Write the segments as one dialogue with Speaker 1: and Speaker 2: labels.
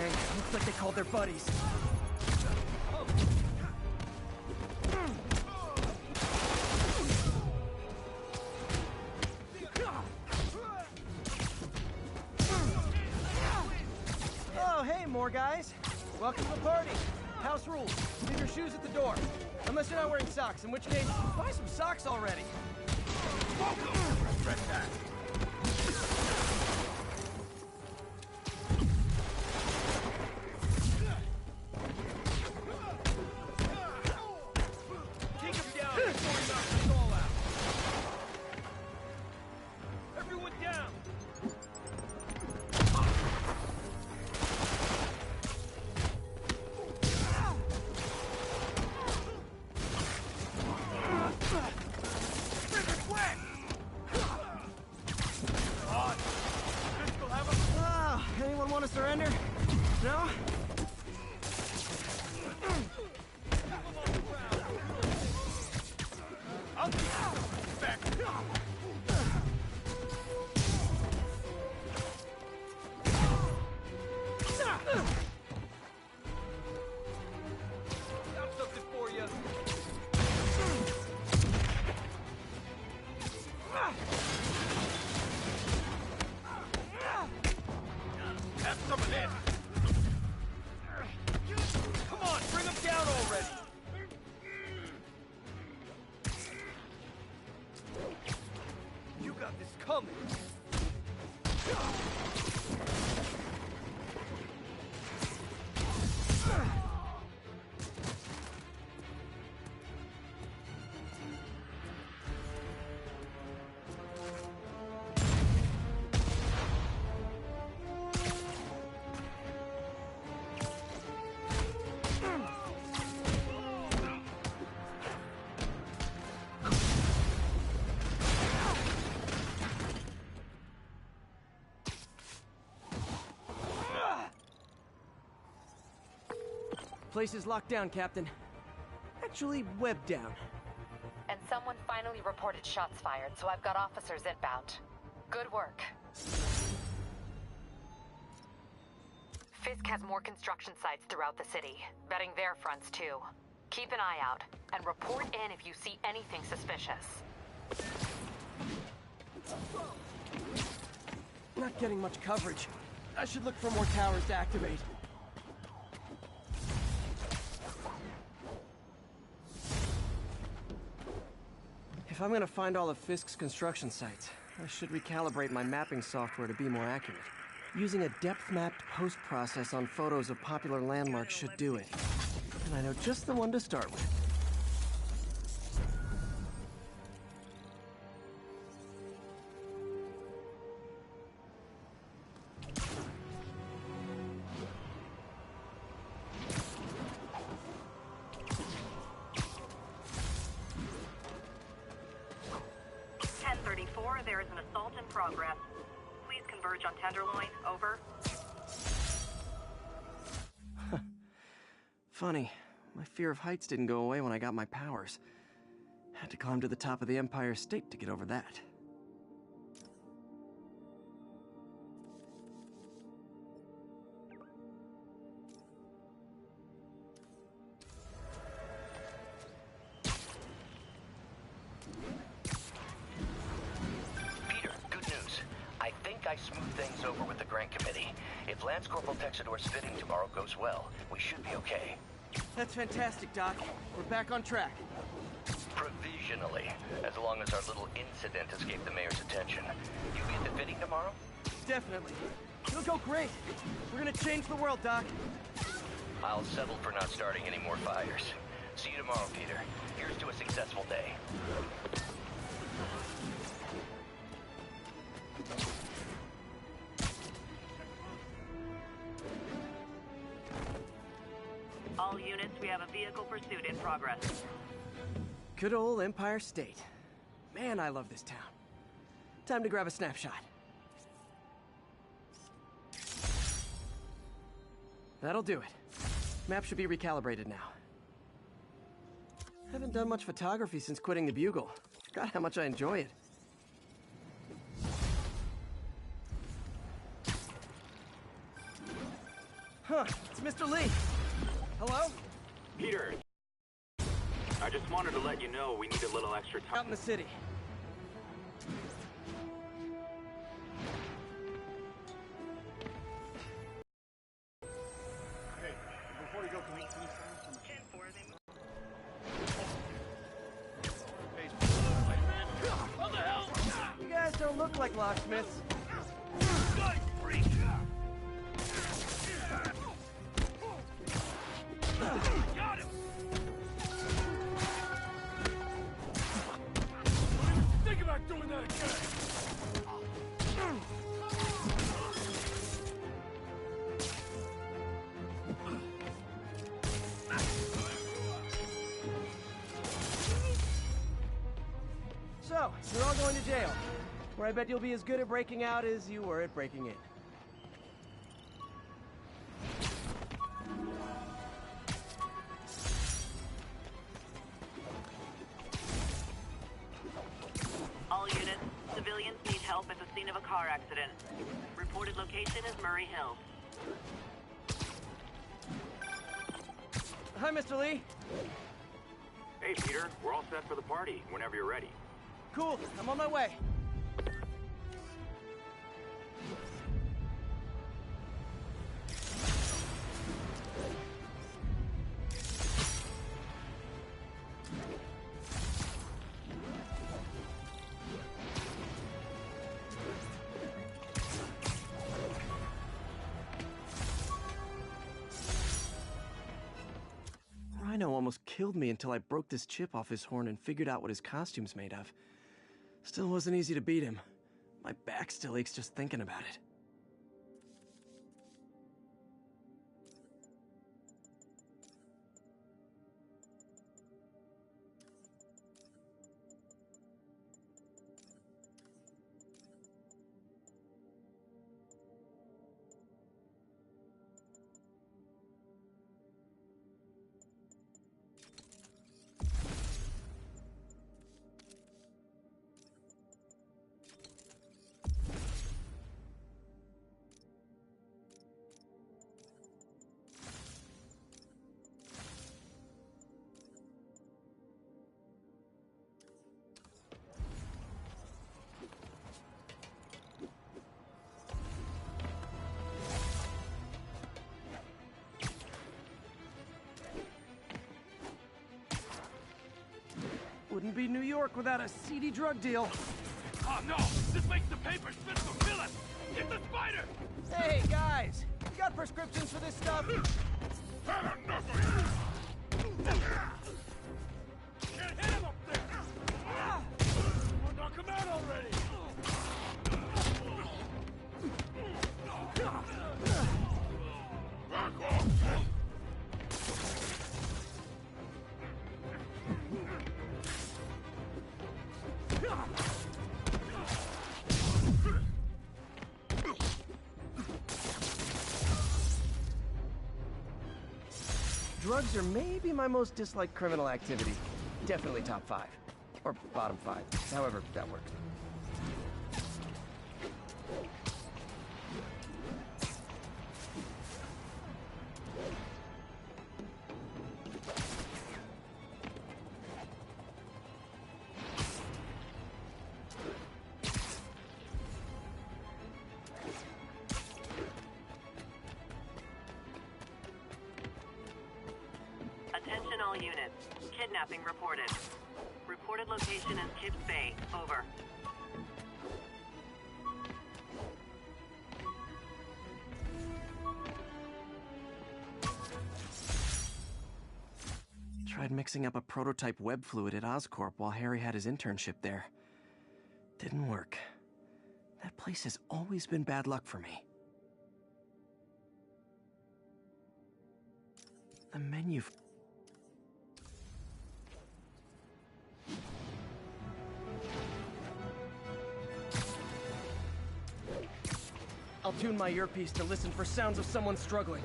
Speaker 1: Gang. Looks like they called their buddies. Oh, hey, more guys. Welcome to the party. House rules. Leave your shoes at the door. Unless you're not wearing socks, in which case, buy some socks already.
Speaker 2: Regret that.
Speaker 1: Take him down before he knocks us all out. Everyone down. Anyone want to surrender? No?
Speaker 2: I'll be back.
Speaker 1: Got something for you.
Speaker 2: Have some of this.
Speaker 1: Come on, bring them down already. You got this coming. Place is locked down, Captain. Actually, webbed down.
Speaker 3: And someone finally reported shots fired, so I've got officers inbound. Good work. Fisk has more construction sites throughout the city, vetting their fronts too. Keep an eye out, and report in if you see anything suspicious.
Speaker 1: Not getting much coverage. I should look for more towers to activate. If I'm gonna find all of Fisk's construction sites, I should recalibrate my mapping software to be more accurate. Using a depth-mapped post-process on photos of popular landmarks should do it. And I know just the one to start with.
Speaker 4: There is an assault in progress. Please converge on Tenderloin. Over.
Speaker 1: Funny. My fear of heights didn't go away when I got my powers. Had to climb to the top of the Empire State to get over that.
Speaker 5: I smoothed things over with the Grant Committee. If Lance Corporal Texador's fitting tomorrow goes well, we should be okay.
Speaker 1: That's fantastic, Doc. We're back on track.
Speaker 5: Provisionally, as long as our little incident escaped the mayor's attention. You be at the fitting tomorrow?
Speaker 1: Definitely. It'll go great. We're gonna change the world, Doc.
Speaker 5: I'll settle for not starting any more fires. See you tomorrow, Peter. Here's to a successful day.
Speaker 4: All units, we have a vehicle pursuit in progress.
Speaker 1: Good old Empire State. Man, I love this town. Time to grab a snapshot. That'll do it. Map should be recalibrated now. Haven't done much photography since quitting the Bugle. Forgot how much I enjoy it. Huh, it's Mr. Lee. Hello?
Speaker 6: Peter, I just wanted to let you know we need a little extra time.
Speaker 1: Out in the city.
Speaker 2: Hey, before you go, can you sign some...
Speaker 4: 10-4, they move.
Speaker 2: Spiderman? What the hell?
Speaker 1: You guys don't look like locksmiths.
Speaker 2: Gun freak! Got him! Don't even think about doing that again!
Speaker 1: So, you're all going to jail, where I bet you'll be as good at breaking out as you were at breaking in.
Speaker 4: All units, civilians need help at the scene of a car accident. Reported location is Murray Hill.
Speaker 1: Hi, Mr. Lee.
Speaker 6: Hey, Peter, we're all set for the party whenever you're ready.
Speaker 1: Cool, I'm on my way. Rhino almost killed me until I broke this chip off his horn and figured out what his costume's made of. Still wasn't easy to beat him. My back still aches just thinking about it. Wouldn't be New York without a seedy drug deal.
Speaker 2: Oh no! This makes the papers fit for Phyllis! Get the spider!
Speaker 1: Hey, guys! You got prescriptions for this stuff?
Speaker 2: Had enough of you! Can't hit him up there! Well, knock him out already! Back off!
Speaker 1: Drugs are maybe my most disliked criminal activity. Definitely top 5. Or bottom 5. However that works.
Speaker 4: Attention all units. Kidnapping reported. Reported location is Kips Bay. Over.
Speaker 1: Tried mixing up a prototype web fluid at Oscorp while Harry had his internship there. Didn't work. That place has always been bad luck for me. The menu... I'll tune my earpiece to listen for sounds of someone struggling.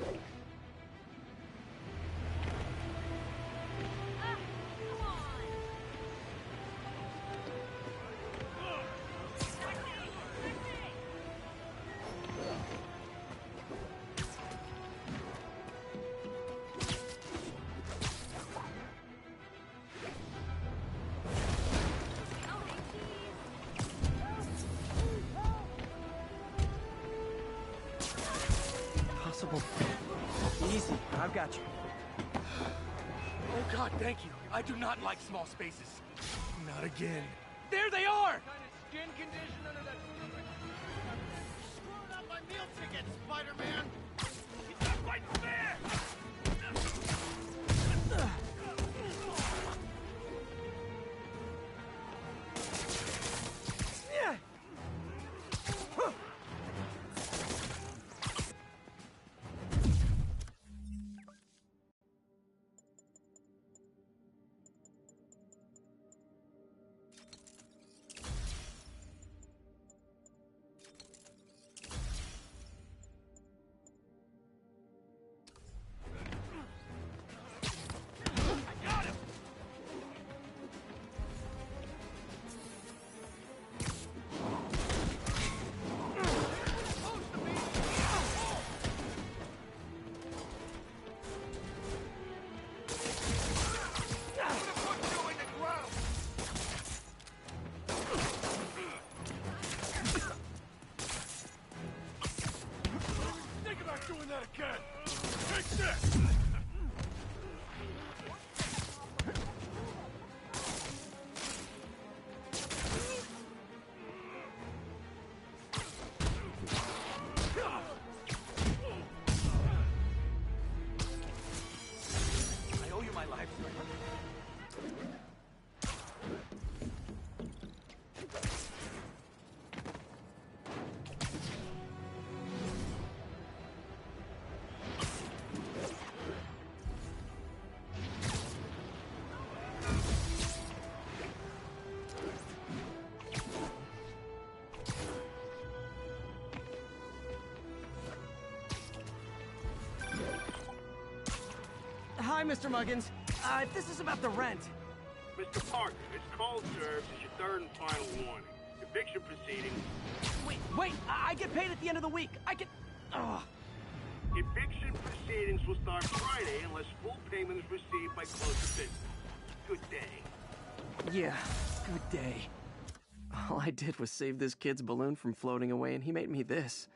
Speaker 1: Possible. Easy, I've got you.
Speaker 2: Oh God, thank you. I do not like small spaces. Not again. There they are! What kind of skin condition under that stupid... Screwing up my meal ticket, Spider-Man! He's not quite fair!
Speaker 1: Hi, Mr. Muggins. This is about the rent.
Speaker 6: Mr. Parker, this call serves as your third and final warning. Eviction proceedings.
Speaker 1: Wait! I get paid at the end of the week. I get... Ugh.
Speaker 6: Eviction proceedings will start Friday unless full payment is received by close of business. Good day.
Speaker 1: Yeah, good day. All I did was save this kid's balloon from floating away, and he made me this.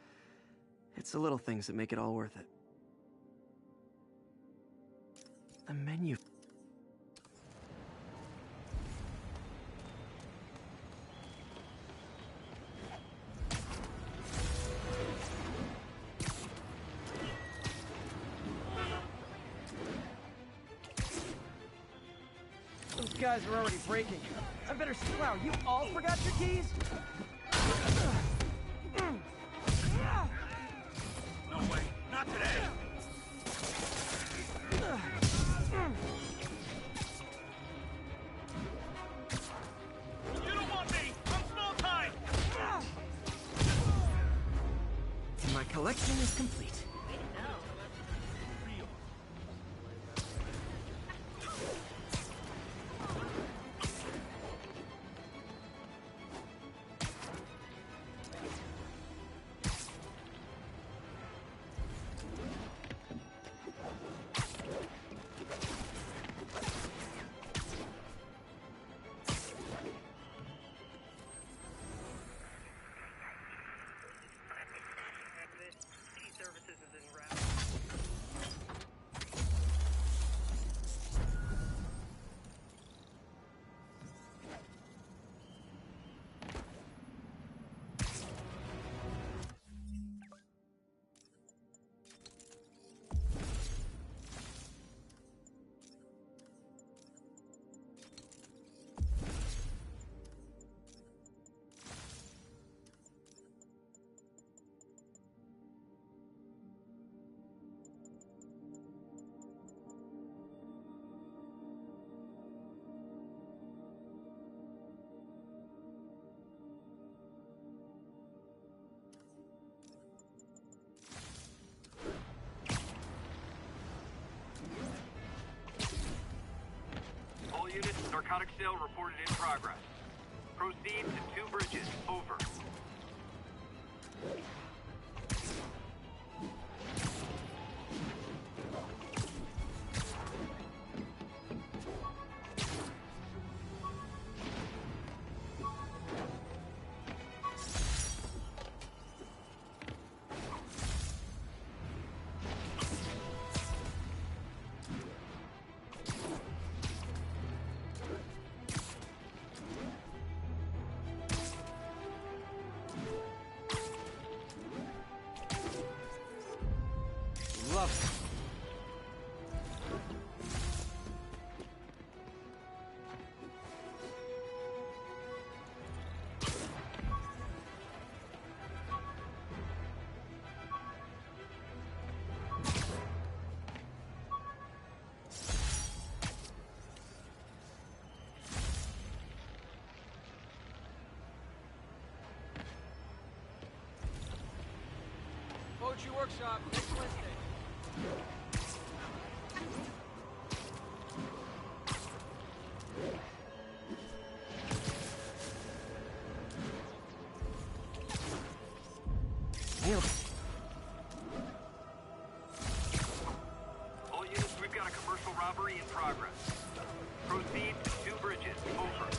Speaker 1: It's the little things that make it all worth it. The menu. Those guys are already breaking. I better... Wow, you all forgot your keys?
Speaker 2: No way. Not today. You don't want me. I'm small time.
Speaker 1: My collection is complete.
Speaker 6: All units, narcotic sale reported in progress. Proceed to 2 bridges. Over.
Speaker 1: above.
Speaker 2: Poetry workshop next Wednesday.
Speaker 1: Nailed it.
Speaker 6: All units, we've got a commercial robbery in progress. Proceed to 2 bridges. Over.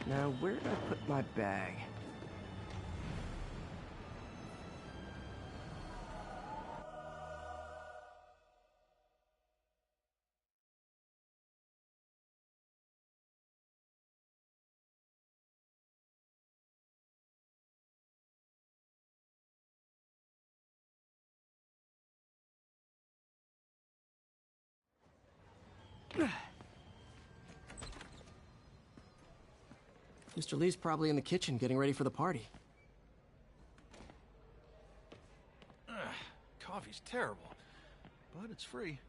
Speaker 1: Now, where did I put my bag? Mr. Lee's probably in the kitchen getting ready for the party.
Speaker 2: Coffee's terrible, but it's free.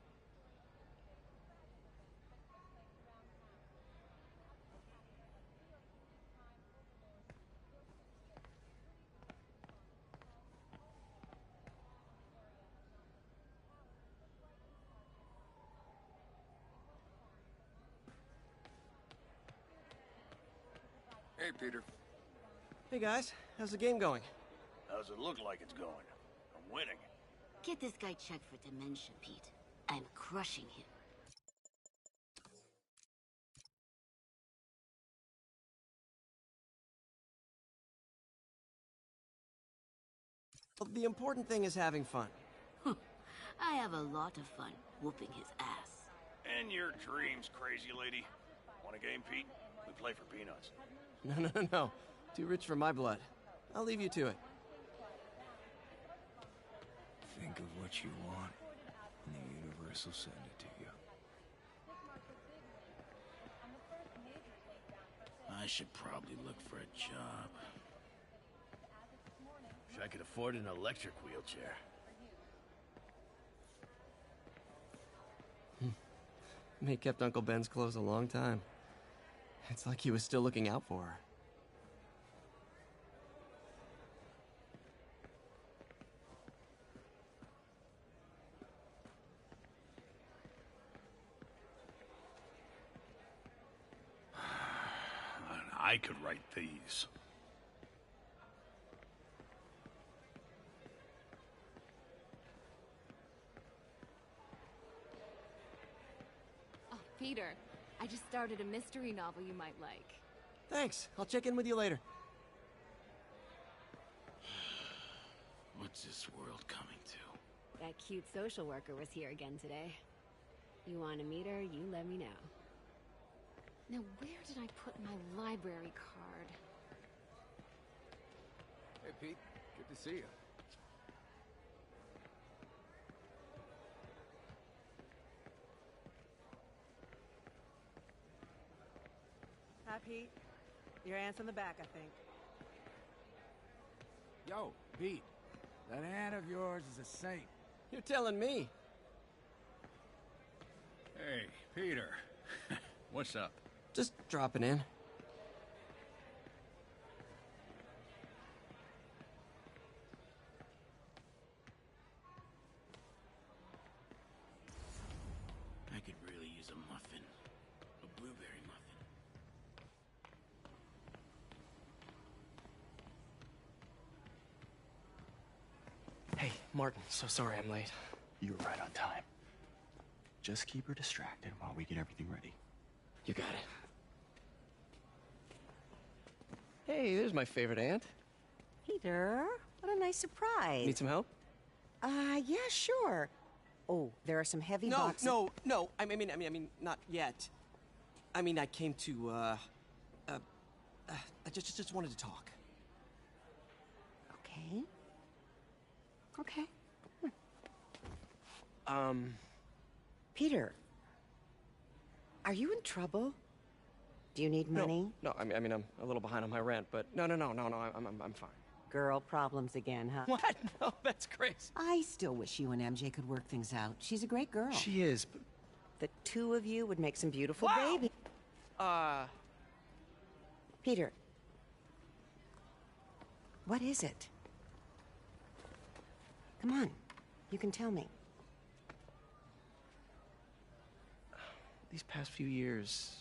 Speaker 7: Hey, Peter.
Speaker 1: Hey guys, how's the game going?
Speaker 7: How's it look like it's going? I'm winning.
Speaker 8: Get this guy checked for dementia, Pete. I'm crushing him.
Speaker 1: Well, the important thing is having fun.
Speaker 8: I have a lot of fun whooping his ass.
Speaker 7: And your dreams, crazy lady. Want a game, Pete? We play for peanuts.
Speaker 1: No. Too rich for my blood. I'll leave you to it.
Speaker 9: Think of what you want, and the universe will send it to you. I should probably look for a job.
Speaker 7: Wish I could afford an electric wheelchair.
Speaker 1: May kept Uncle Ben's clothes a long time. It's like he was still looking out for her.
Speaker 7: I could write these.
Speaker 10: Oh, Peter, I just started a mystery novel you might like.
Speaker 1: Thanks. I'll check in with you later.
Speaker 9: What's this world coming to?
Speaker 10: That cute social worker was here again today. You want to meet her, you let me know. Now, where did I put my library card?
Speaker 9: Hey, Pete. Good to see you.
Speaker 11: Hi, Pete. Your aunt's in the back, I think.
Speaker 9: Yo, Pete. That aunt of yours is a saint.
Speaker 1: You're telling me.
Speaker 7: Hey, Peter. What's up?
Speaker 1: Just dropping in. Martin, so sorry I'm late.
Speaker 12: You were right on time. Just keep her distracted while we get everything ready.
Speaker 1: You got it. Hey, there's my favorite aunt.
Speaker 11: Peter, what a nice surprise.
Speaker 1: Need some help?
Speaker 11: Yeah, sure. Oh, there are some heavy boxes.
Speaker 1: No. I mean, not yet. I mean, I came to, I just wanted to talk.
Speaker 11: Okay. Okay. Peter, are you in trouble? Do you need money?
Speaker 1: No, I mean, I'm a little behind on my rent, but no, I'm fine.
Speaker 11: Girl problems again, huh?
Speaker 1: What? No, that's crazy.
Speaker 11: I still wish you and MJ could work things out. She's a great girl.
Speaker 1: She is, but...
Speaker 11: The two of you would make some beautiful babies. Peter. What is it? Come on. You can tell me.
Speaker 1: These past few years,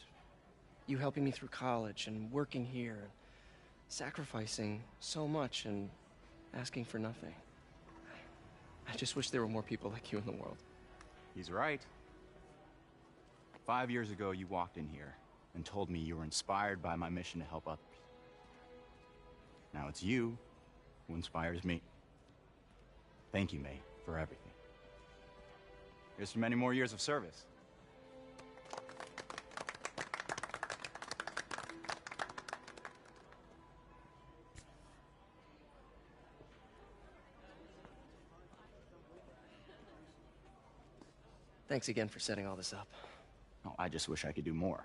Speaker 1: you helping me through college and working here, and sacrificing so much and asking for nothing. I just wish there were more people like you in the world.
Speaker 12: He's right. 5 years ago, you walked in here and told me you were inspired by my mission to help others. Now it's you who inspires me. Thank you, May, for everything. Here's to many more years of service.
Speaker 1: Thanks again for setting all this up.
Speaker 12: Oh, I just wish I could do more.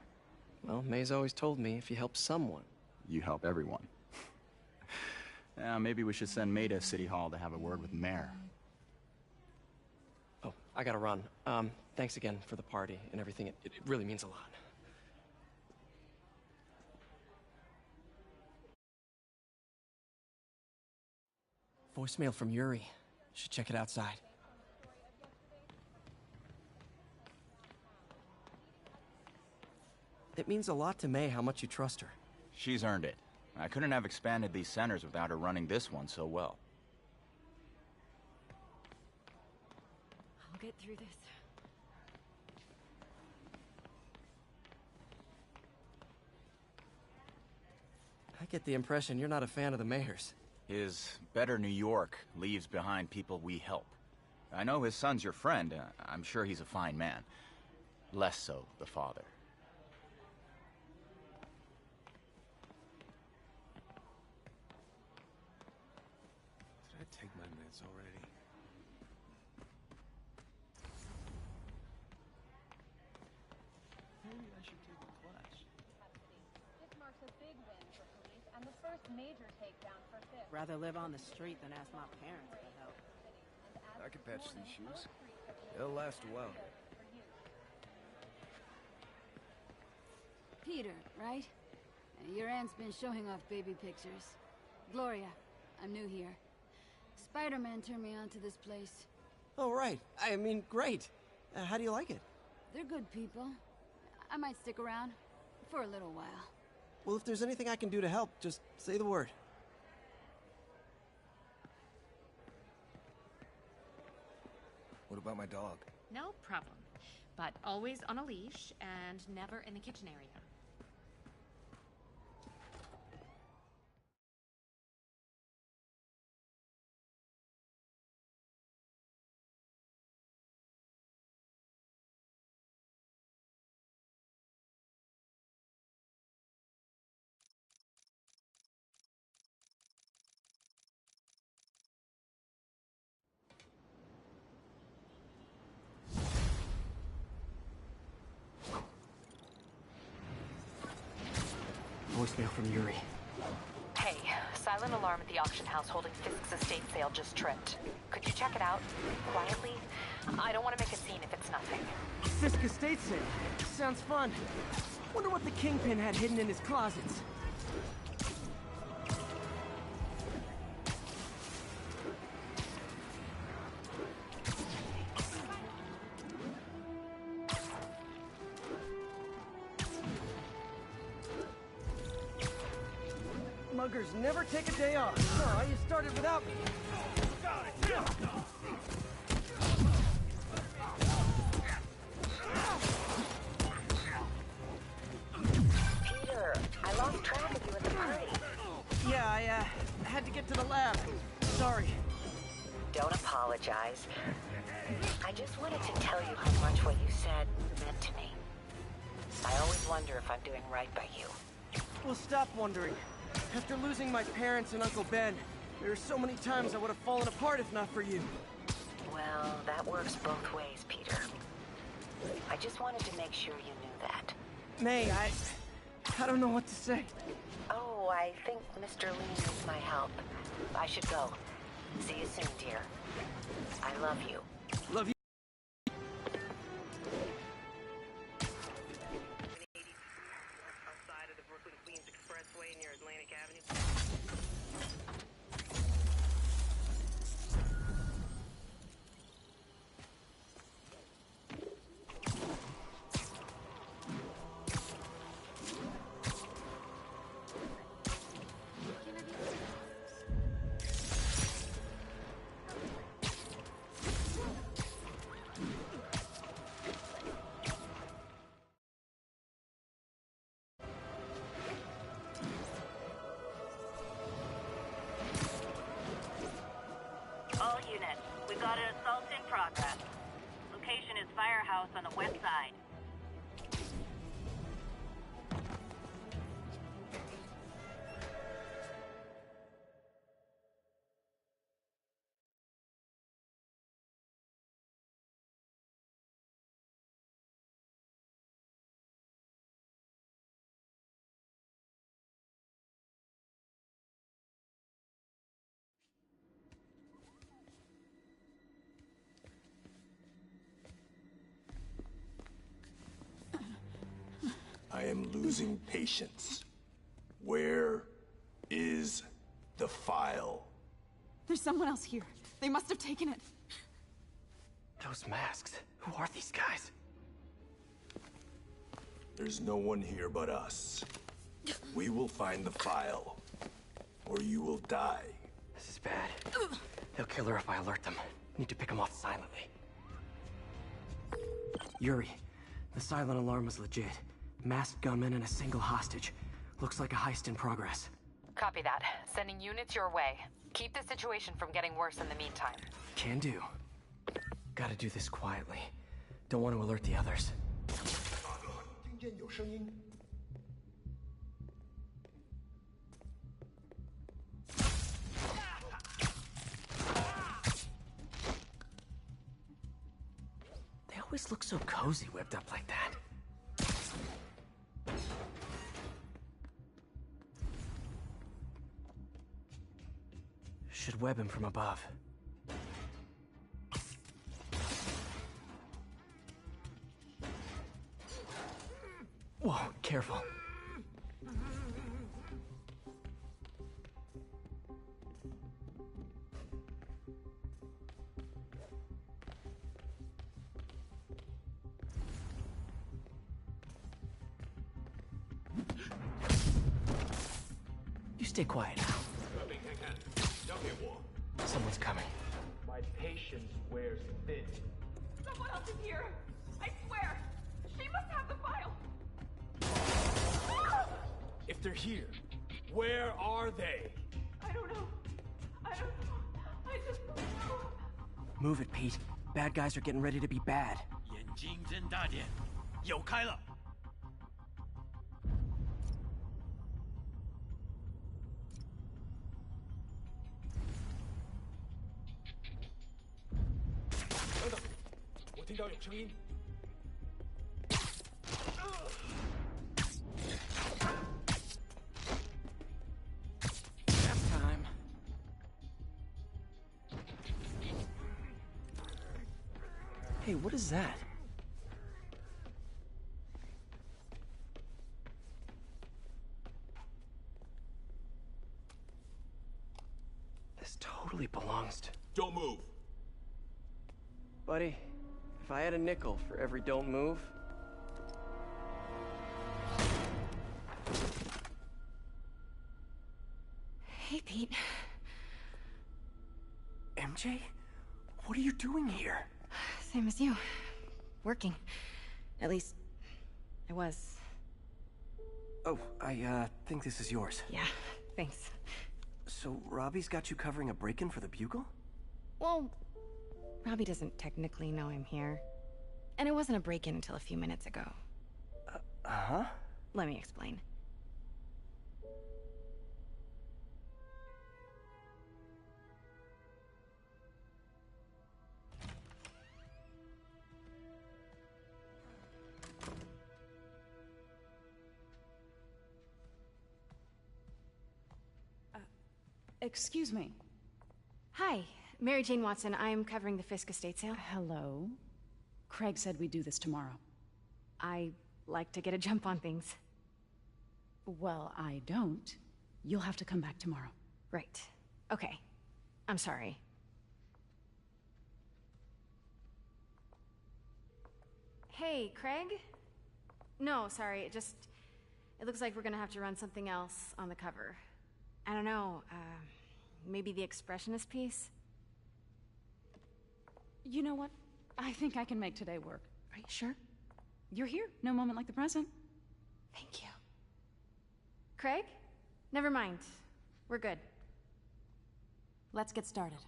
Speaker 1: Well, May's always told me if you help someone,
Speaker 12: you help everyone. Maybe we should send May to City Hall to have a word with the mayor.
Speaker 1: Oh, I gotta run. Thanks again for the party and everything. It really means a lot. Voicemail from Yuri. Should check it outside. It means a lot to May how much you trust her.
Speaker 12: She's earned it. I couldn't have expanded these centers without her running this one so well.
Speaker 10: I'll get through this.
Speaker 1: I get the impression you're not a fan of the mayor's.
Speaker 12: His better New York leaves behind people we help. I know his son's your friend. I'm sure he's a fine man. Less so the father.
Speaker 9: Did I take my meds already? Maybe I should take a class.
Speaker 13: This marks a big win for police and the first major takedown for theft.
Speaker 11: Rather live on the street than ask my parents for help.
Speaker 9: I could patch these shoes. They'll last a while.
Speaker 14: Peter, right? Your aunt's been showing off baby pictures. Gloria, I'm new here. Spiderman turned me on to this place.
Speaker 1: Oh, right. I mean, great. How do you like it?
Speaker 14: They're good people. I might stick around for a little while.
Speaker 1: Well, if there's anything I can do to help, just say the word.
Speaker 9: What about my dog?
Speaker 15: No problem. But always on a leash and never in the kitchen area.
Speaker 1: Voicemail from Yuri.
Speaker 3: Hey, silent alarm at the auction house holding Fisk's estate sale just tripped. Could you check it out? Quietly? I don't want to make a scene if it's nothing.
Speaker 1: Fisk estate sale. Sounds fun. Wonder what the Kingpin had hidden in his closets. buggers never take a day off. Oh, you started without me.
Speaker 3: Peter, I lost track of you at the party.
Speaker 1: Yeah, I had to get to the lab. Sorry.
Speaker 3: Don't apologize. I just wanted to tell you how much what you said meant to me. I always wonder if I'm doing right by you.
Speaker 1: Well, stop wondering. After losing my parents and Uncle Ben, there are so many times I would have fallen apart if not for you.
Speaker 3: Well, that works both ways, Peter. I just wanted to make sure you knew that.
Speaker 1: May, I don't know what to say.
Speaker 3: Oh, I think Mr. Lee needs my help. I should go. See you soon, dear. I love you.
Speaker 1: Love you.
Speaker 4: Outside of the Brooklyn-Queens Expressway near Atlantic Avenue. All units, we've got an assault in progress. Location is Firehouse on the west side.
Speaker 16: I am losing patience. Where is the file?
Speaker 17: There's someone else here. They must have taken it.
Speaker 1: Those masks. Who are these guys?
Speaker 16: There's no one here but us. We will find the file, or you will die.
Speaker 1: This is bad. They'll kill her if I alert them. Need to pick them off silently. Yuri, the silent alarm was legit. Masked gunmen and a single hostage. Looks like a heist in progress.
Speaker 3: Copy that. Sending units your way. Keep the situation from getting worse in the meantime.
Speaker 1: Can do. Gotta do this quietly. Don't want to alert the others. They always look so cozy whipped up like that. Should web him from above. Whoa, careful. You stay quiet now. Someone's coming.
Speaker 18: My patience wears thin.
Speaker 17: Someone else is here. I swear. She must have the file.
Speaker 18: If they're here, where are they?
Speaker 17: I don't know. I just don't know.
Speaker 1: Move it, Pete. Bad guys are getting ready to be bad.
Speaker 2: 眼睛睁大点，有开了。
Speaker 18: 等等，我听到有声音。
Speaker 1: Nap time. Hey, what is that? This totally belongs to...
Speaker 16: Don't move.
Speaker 1: Buddy, if I had a nickel for every don't move...
Speaker 19: Hey, Pete.
Speaker 1: MJ? What are you doing here?
Speaker 19: Same as you. Working. At least, I was.
Speaker 1: Oh, I think this is yours.
Speaker 19: Yeah, thanks.
Speaker 1: So, Robbie's got you covering a break-in for the Bugle?
Speaker 19: Well, Robbie doesn't technically know I'm here. And it wasn't a break-in until a few minutes ago.
Speaker 1: Uh-huh?
Speaker 19: Let me explain.
Speaker 20: Excuse me.
Speaker 19: Hi, Mary Jane Watson. I'm covering the Fisk estate sale.
Speaker 20: Hello. Craig said we'd do this tomorrow.
Speaker 19: I like to get a jump on things.
Speaker 20: Well, I don't. You'll have to come back tomorrow.
Speaker 19: Right. Okay. I'm sorry. Hey, Craig? No, sorry, it looks like we're gonna have to run something else on the cover. I don't know, maybe the expressionist piece?
Speaker 20: You know what? I think I can make today work.
Speaker 19: Are you sure?
Speaker 20: You're here. No moment like the present.
Speaker 19: Thank you. Craig? Never mind. We're good.
Speaker 20: Let's get started.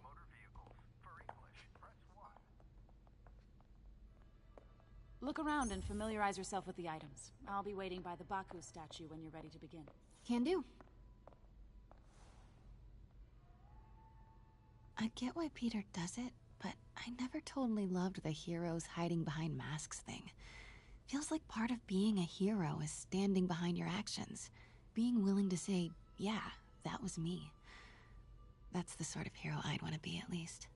Speaker 20: Look around and familiarize yourself with the items. I'll be waiting by the Baku statue when you're ready to begin.
Speaker 19: Can do.
Speaker 21: I get why Peter does it, but I never totally loved the heroes hiding behind masks thing. Feels like part of being a hero is standing behind your actions. Being willing to say, yeah, that was me. That's the sort of hero I'd want to be, at least.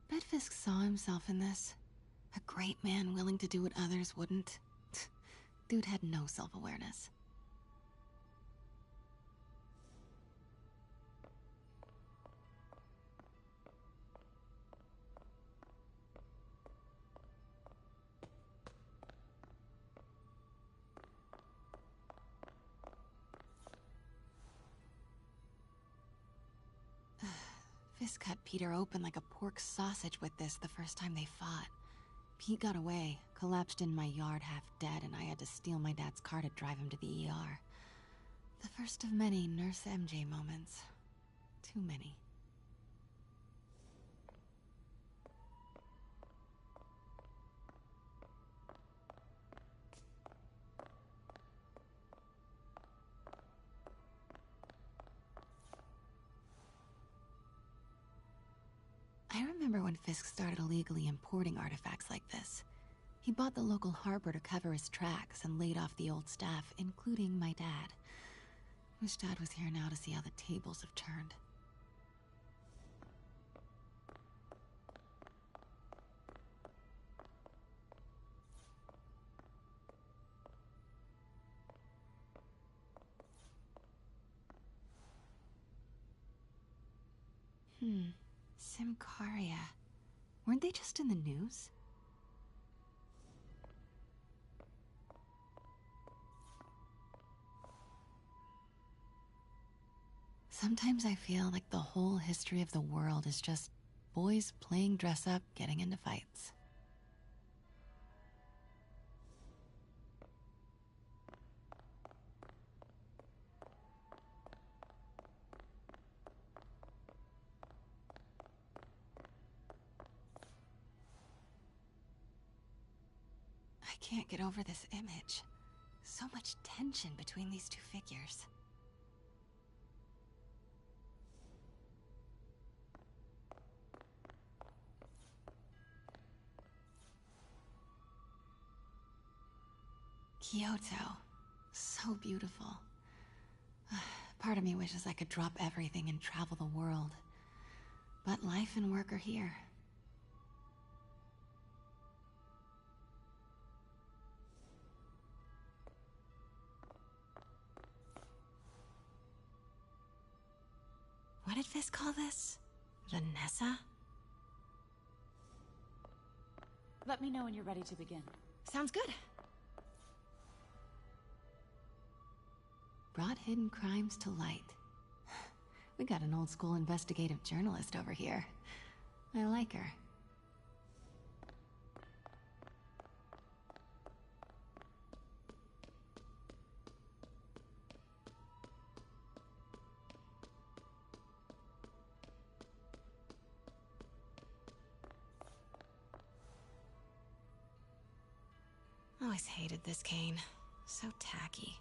Speaker 21: Bet Fisk saw himself in this. A great man willing to do what others wouldn't. Dude had no self-awareness. Fisk cut Peter open like a pork sausage with this the first time they fought. Pete got away, collapsed in my yard half dead, and I had to steal my dad's car to drive him to the ER. The first of many Nurse MJ moments. Too many. I remember when Fisk started illegally importing artifacts like this. He bought the local harbor to cover his tracks and laid off the old staff, including my dad. Wish Dad was here now to see how the tables have turned. Simcaria. Weren't they just in the news? Sometimes I feel like the whole history of the world is just boys playing dress-up, getting into fights. I can't get over this image. So much tension between these two figures. Kyoto. So beautiful. Part of me wishes I could drop everything and travel the world. But life and work are here. What did Fisk call this? Vanessa?
Speaker 20: Let me know when you're ready to begin.
Speaker 19: Sounds good.
Speaker 21: Brought hidden crimes to light. We got an old school investigative journalist over here. I like her. Always hated this cane. So tacky.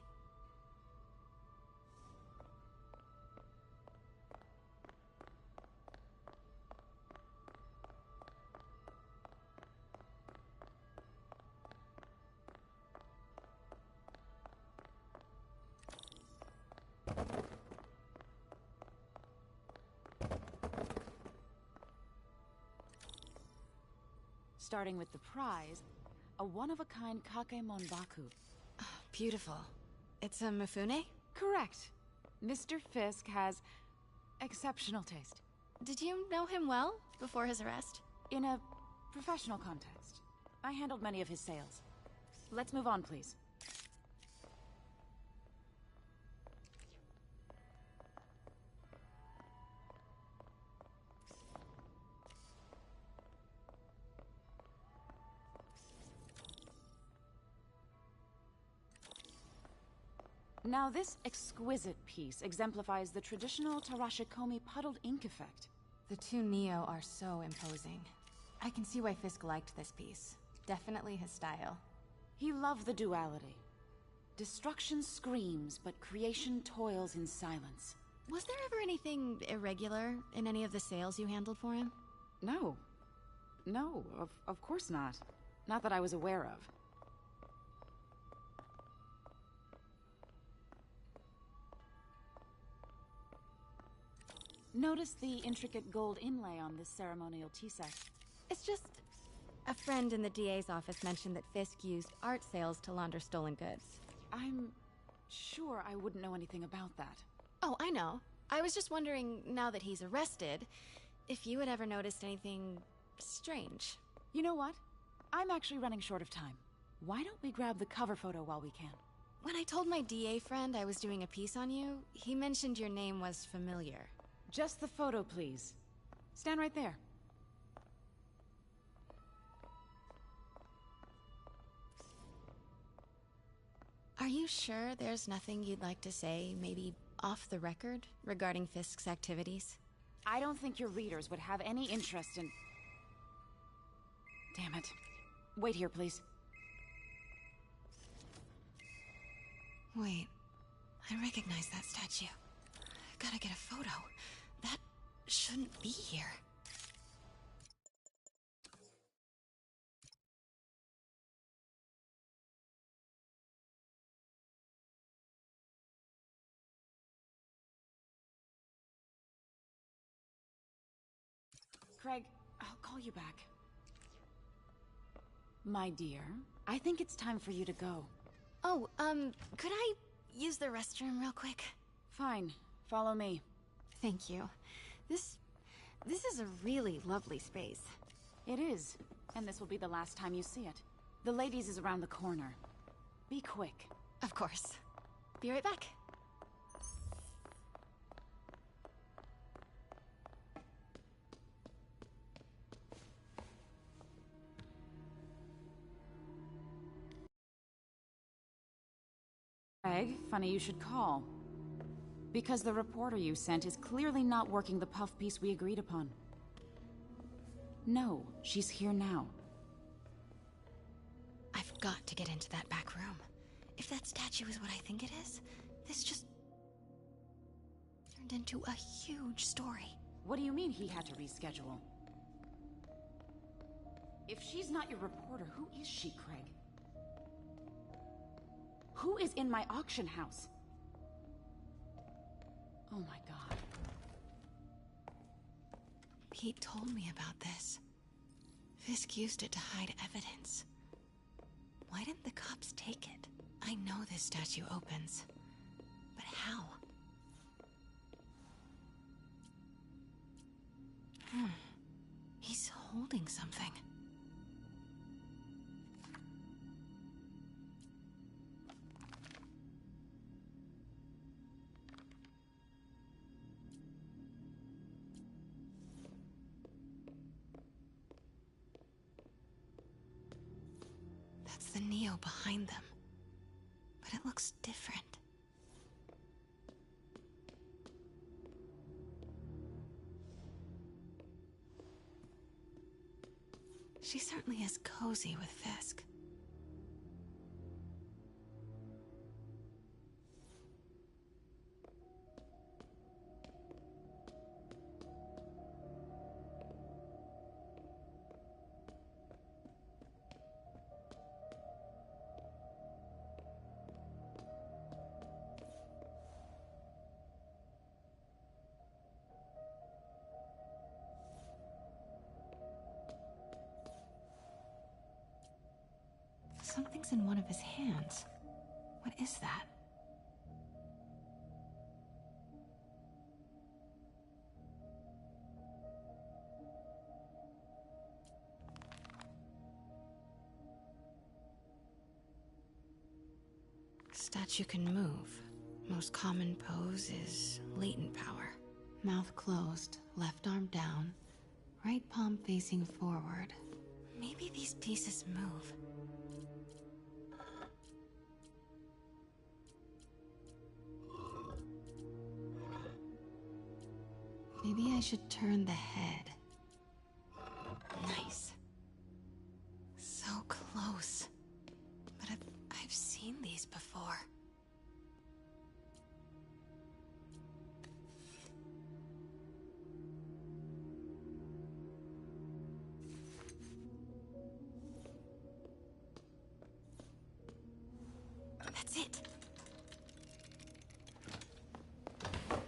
Speaker 20: Starting with the prize, a one-of-a-kind Kakemon Baku.
Speaker 19: Beautiful. It's a Mifune?
Speaker 20: Correct. Mr. Fisk has exceptional taste.
Speaker 19: Did you know him well before his arrest?
Speaker 20: In a professional context. I handled many of his sales. Let's move on, please. Now this exquisite piece exemplifies the traditional Tarashikomi puddled ink effect.
Speaker 19: The two Neo are so imposing. I can see why Fisk liked this piece. Definitely his style.
Speaker 20: He loved the duality. Destruction screams, but creation toils in silence.
Speaker 19: Was there ever anything irregular in any of the sales you handled for him?
Speaker 20: No. No, of course not. Not that I was aware of. Notice the intricate gold inlay on this ceremonial tea set.
Speaker 19: It's just... a friend in the DA's office mentioned that Fisk used art sales to launder stolen goods.
Speaker 20: I'm sure I wouldn't know anything about that.
Speaker 19: Oh, I know. I was just wondering, now that he's arrested, if you had ever noticed anything strange.
Speaker 20: You know what? I'm actually running short of time. Why don't we grab the cover photo while we can?
Speaker 19: When I told my DA friend I was doing a piece on you, he mentioned your name was familiar.
Speaker 20: Just the photo, please. Stand right there.
Speaker 19: Are you sure there's nothing you'd like to say, maybe off the record, regarding Fisk's activities?
Speaker 20: I don't think your readers would have any interest in... Damn it. Wait here, please.
Speaker 21: Wait. I recognize that statue. Gotta get a photo. That shouldn't be here.
Speaker 20: Craig, I'll call you back. My dear, I think it's time for you to go.
Speaker 19: Oh, could I use the restroom real quick?
Speaker 20: Fine. Follow me.
Speaker 19: Thank you. This is a really lovely space.
Speaker 20: It is. And this will be the last time you see it. The ladies is around the corner. Be quick.
Speaker 19: Of course. Be right back.
Speaker 20: Craig, funny you should call. Because the reporter you sent is clearly not working the puff piece we agreed upon. No, she's here now.
Speaker 21: I've got to get into that back room. If that statue is what I think it is, this just turned into a huge story.
Speaker 20: What do you mean he had to reschedule? If she's not your reporter, who is she, Craig? Who is in my auction house? Oh my god.
Speaker 21: Pete told me about this. Fisk used it to hide evidence. Why didn't the cops take it? I know this statue opens. But how? He's holding something. That's the Neo behind them. But it looks different. She certainly is cozy with Fisk. Something's in one of his hands. What is that? Statue can move. Most common pose is latent power. Mouth closed, left arm down, right palm facing forward. Maybe these pieces move. Maybe I should turn the head. Nice. So close. But I've seen these before. That's it.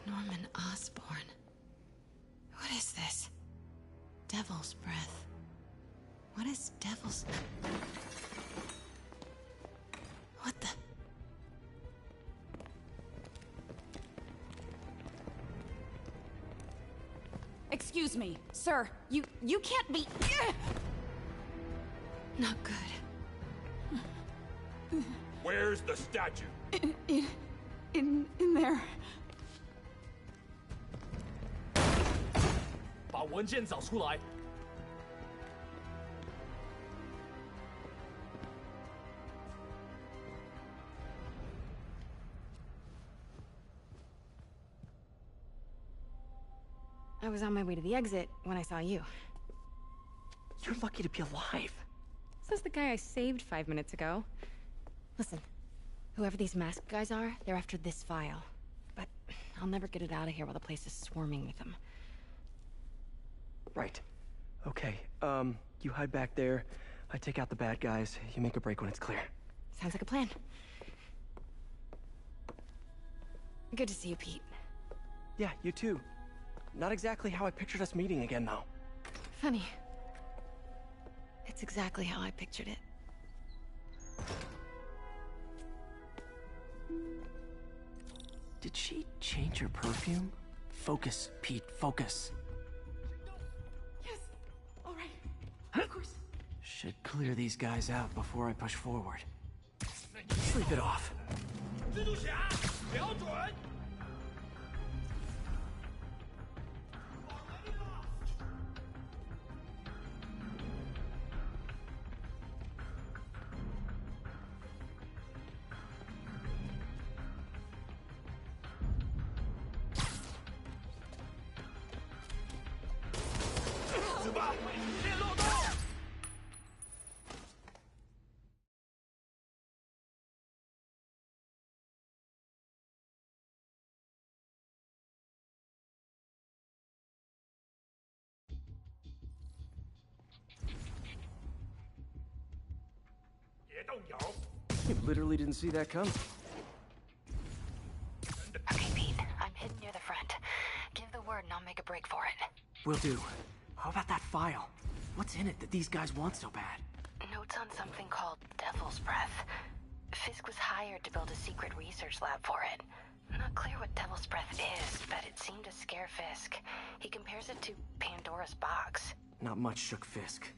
Speaker 21: Norman Osborn. What is this? Devil's breath. What is devil's... What the...
Speaker 20: Excuse me, sir. You can't be...
Speaker 21: Not good.
Speaker 18: Where's the statue?
Speaker 20: In there.
Speaker 18: 把文件找出来。
Speaker 19: I was on my way to the exit when I saw you.
Speaker 1: You're lucky to be alive.
Speaker 19: Says the guy I saved 5 minutes ago. Listen, whoever these masked guys are, they're after this file. But I'll never get it out of here while the place is swarming with them.
Speaker 1: Right. Okay, you hide back there. I take out the bad guys. You make a break when it's clear.
Speaker 19: Sounds like a plan. Good to see you, Pete.
Speaker 1: Yeah, you too. Not exactly how I pictured us meeting again, though.
Speaker 19: Funny. It's exactly how I pictured it.
Speaker 1: Did she change her perfume? Focus, Pete, focus.
Speaker 17: Yes. All right. Of course.
Speaker 1: Should clear these guys out before I push forward. Sleep it off.
Speaker 18: 蜘蛛侠，瞄准！
Speaker 1: You literally didn't see that coming.
Speaker 3: Okay, Pete. I'm hidden near the front. Give the word and I'll make a break for it.
Speaker 1: Will do. How about that file? What's in it that these guys want so bad?
Speaker 3: Notes on something called Devil's Breath. Fisk was hired to build a secret research lab for it. Not clear what Devil's Breath is, but it seemed to scare Fisk. He compares it to Pandora's box.
Speaker 1: Not much shook Fisk.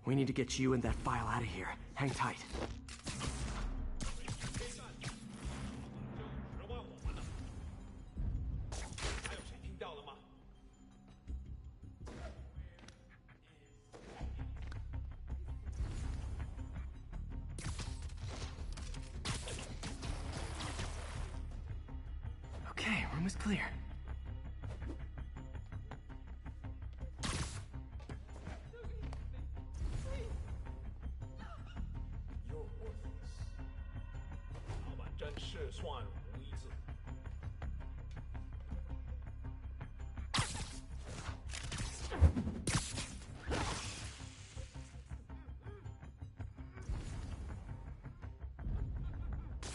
Speaker 1: We need to get you and that file out of here. Hang tight. Room is clear.
Speaker 18: You're worthless. 老板真是算无一致。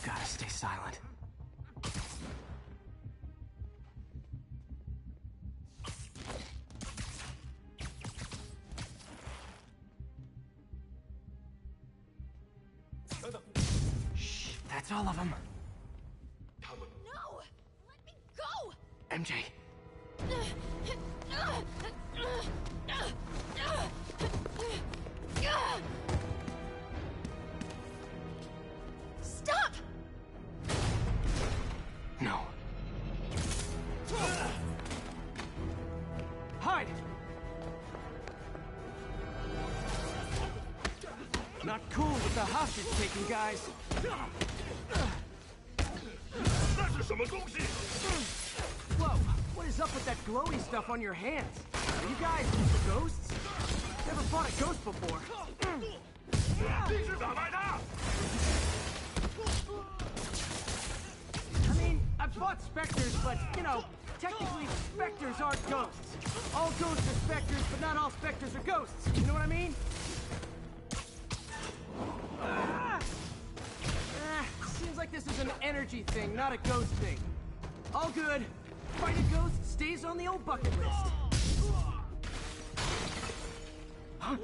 Speaker 1: Gotta stay silent. Shh, that's all of them.
Speaker 14: No! Let me go!
Speaker 1: MJ.
Speaker 14: Stop!
Speaker 1: No. Hide! Not cool with the hostage taking, guys.
Speaker 16: 那是什么东西？
Speaker 1: Whoa, what is up with that glowy stuff on your hands? Are you guys ghosts? Never fought a ghost before.
Speaker 16: 你是咋卖的？
Speaker 1: I mean, I've fought specters, but, you know, technically, specters aren't ghosts. All ghosts are specters, but not all specters are ghosts. You know what I mean? Seems like this is an energy thing, not a ghost thing. All good. Fight a ghost stays on the old bucket list. Huh?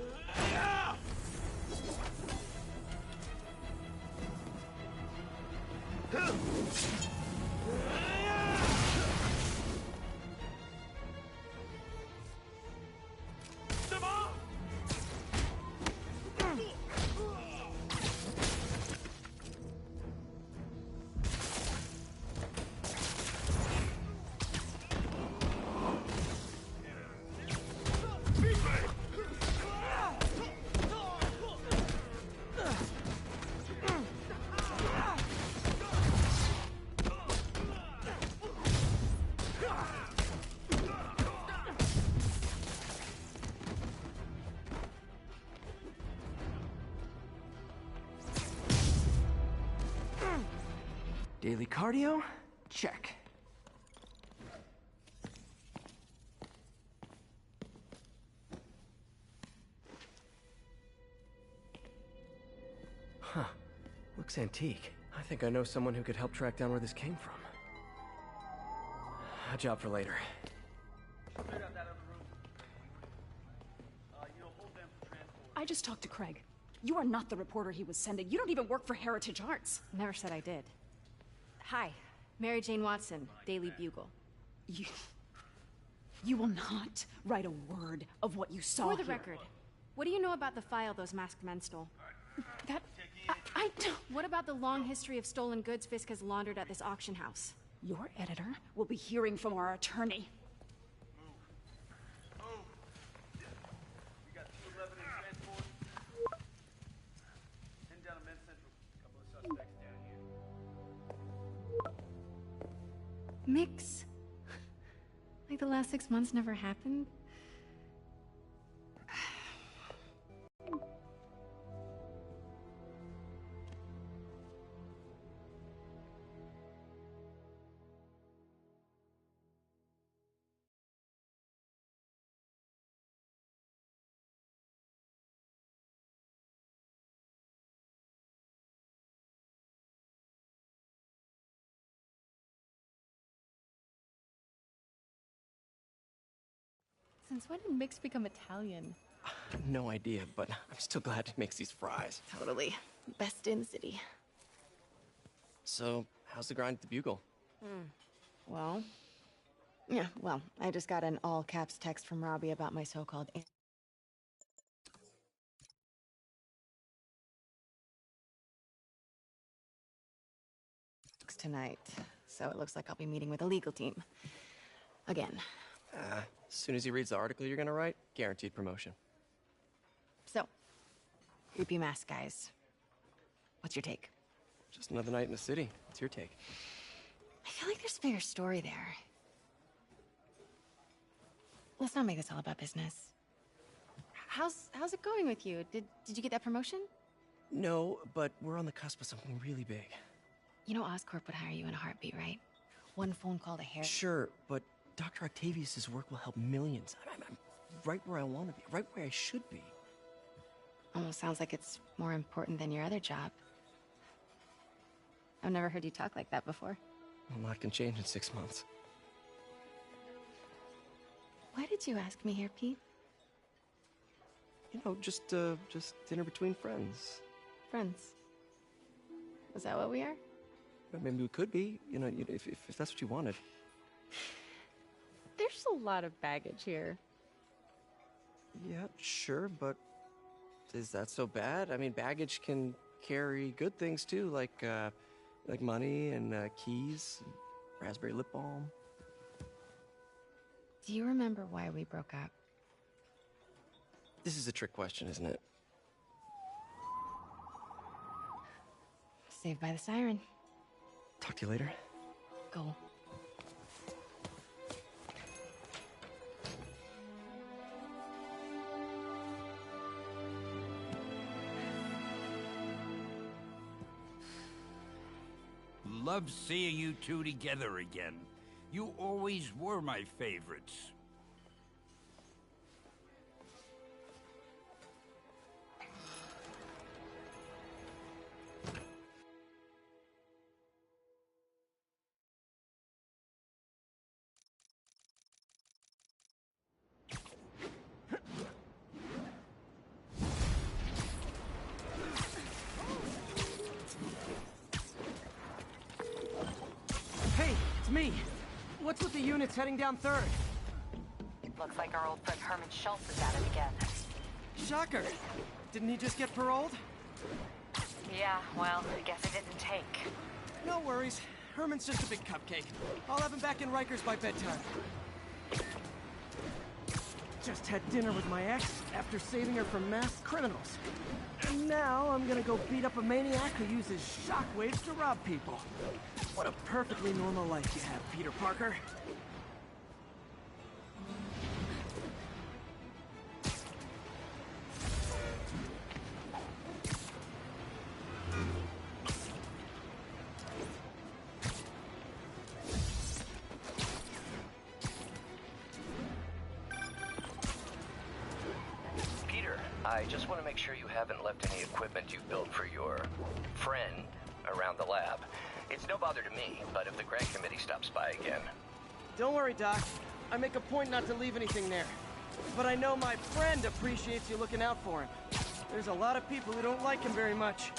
Speaker 1: Daily cardio? Check. Huh. Looks antique. I think I know someone who could help track down where this came from. A job for later.
Speaker 20: I just talked to Craig. You are not the reporter he was sending. You don't even work for Heritage Arts.
Speaker 19: Never said I did. Hi, Mary Jane Watson, Daily Bugle.
Speaker 20: You will not write a word of what you saw
Speaker 19: For the
Speaker 20: here.
Speaker 19: record, what do you know about the file those masked men stole?
Speaker 20: That... I don't...
Speaker 19: What about the long history of stolen goods Fisk has laundered at this auction house?
Speaker 20: Your editor will be hearing from our attorney.
Speaker 19: Mix? Like the last 6 months never happened? Since when did Mix become Italian?
Speaker 1: No idea, but I'm still glad he makes these fries.
Speaker 19: Totally. Best in the city.
Speaker 1: So, how's the grind at the Bugle?
Speaker 21: Well, I just got an all-caps text from Robbie about my so-called tonight, so it looks like I'll be meeting with a legal team. Again.
Speaker 1: As soon as he reads the article you're gonna write, guaranteed promotion.
Speaker 21: So, creepy mask guys. What's your take?
Speaker 1: Just another night in the city. What's your take?
Speaker 21: I feel like there's a bigger story there. Let's not make this all about business. How's it going with you? Did you get that promotion?
Speaker 1: No, but we're on the cusp of something really big.
Speaker 21: You know Oscorp would hire you in a heartbeat, right? One phone call to Harry.
Speaker 1: Sure, but Dr. Octavius's work will help millions. I'm right where I want to be, right where I should be.
Speaker 21: Almost sounds like it's more important than your other job. I've never heard you talk like that before.
Speaker 1: A lot can change in 6 months.
Speaker 21: Why did you ask me here, Pete?
Speaker 1: You know, just dinner between friends.
Speaker 21: Friends. Is that what we are?
Speaker 1: Well, maybe we could be, you know, if that's what you wanted.
Speaker 21: There's a lot of baggage here.
Speaker 1: Yeah, sure, but is that so bad? I mean, baggage can carry good things too, like money and keys, and raspberry lip balm.
Speaker 21: Do you remember why we broke up?
Speaker 1: This is a trick question, isn't it?
Speaker 21: Saved by the siren.
Speaker 1: Talk to you later.
Speaker 21: Go.
Speaker 5: Love seeing you two together again. You always were my favorites.
Speaker 1: Hey, it's me. What's with the units heading down 3rd?
Speaker 3: Looks like our old friend Herman Schultz is at it again.
Speaker 1: Shocker. Didn't he just get paroled?
Speaker 3: Yeah, well, I guess it didn't take.
Speaker 1: No worries. Herman's just a big cupcake. I'll have him back in Rikers by bedtime. Just had dinner with my ex after saving her from masked criminals. And now I'm gonna go beat up a maniac who uses shockwaves to rob people. What a perfectly normal life you have, Peter Parker.
Speaker 22: Peter, I just want to make sure you haven't left any equipment you've built for your friend around the lab. It's no bother to me, but if the grant committee stops by again...
Speaker 1: Don't worry, Doc. I make a point not to leave anything there. But I know my friend appreciates you looking out for him. There's a lot of people who don't like him very much.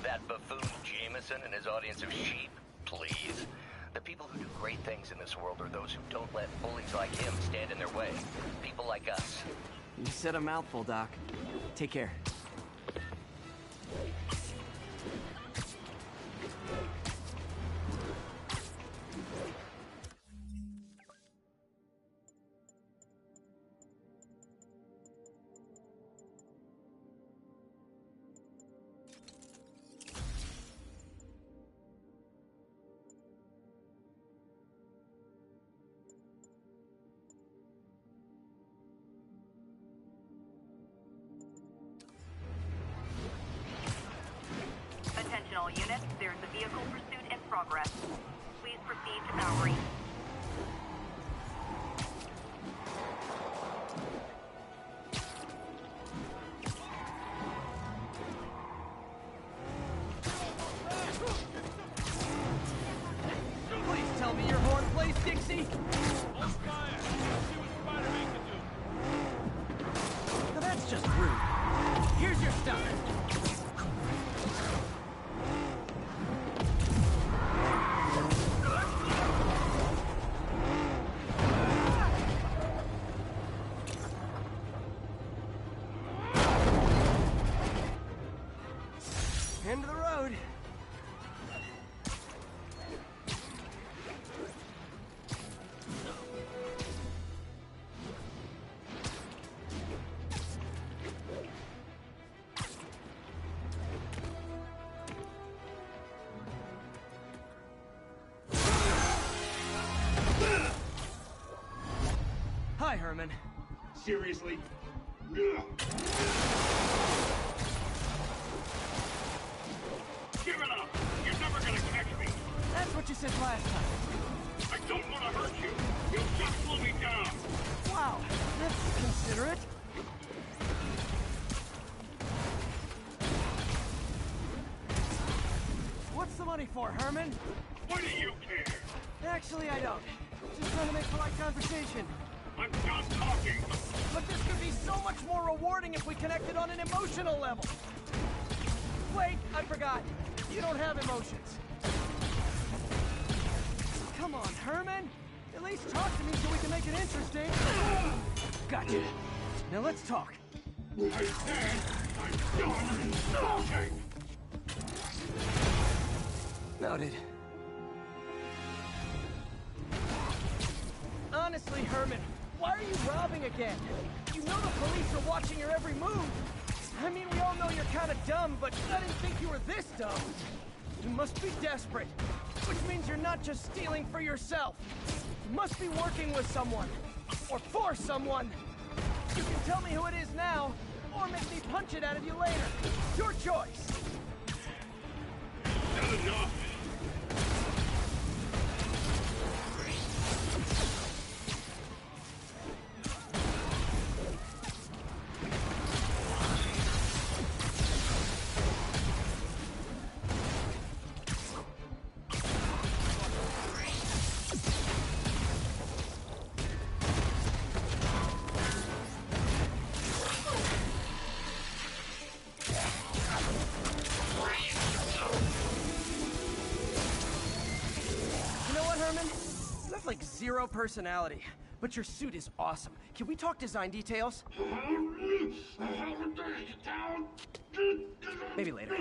Speaker 22: That buffoon Jameson and his audience of sheep? Please. The people who do great things in this world are those who don't let bullies like him stand in their way. People like us.
Speaker 1: You said a mouthful, Doc. Take care.
Speaker 4: Attention all units, there's a vehicle pursuit in progress. Please proceed to Bowery.
Speaker 1: Please tell me your horn plays, Dixie!
Speaker 2: Hold fire! Let's see what Spiderman can do.
Speaker 1: Now that's just rude. Here's your stuff. End of the road.
Speaker 6: Seriously? Give it up! You're never gonna catch me!
Speaker 1: That's what you said last time.
Speaker 6: I don't want to hurt you! You'll just slow me down!
Speaker 1: Wow, that's considerate. What's the money for, Herman?
Speaker 6: What do you care?
Speaker 1: Actually, I don't. Just trying to make polite conversation.
Speaker 6: I'm done talking!
Speaker 1: But this could be so much more rewarding if we connected on an emotional level. Wait, I forgot. You don't have emotions. Come on, Herman. At least talk to me so we can make it interesting. Gotcha. Now let's talk.
Speaker 6: I said I'm done talking!
Speaker 1: Noted. Honestly, Herman, why are you robbing again? You know the police are watching your every move. I mean, we all know you're kind of dumb, but I didn't think you were this dumb. You must be desperate, which means you're not just stealing for yourself. You must be working with someone, or for someone. You can tell me who it is now, or make me punch it out of you later. Your choice.
Speaker 6: Not enough!
Speaker 1: Like zero personality, but your suit is awesome. Can we talk design details? Maybe later.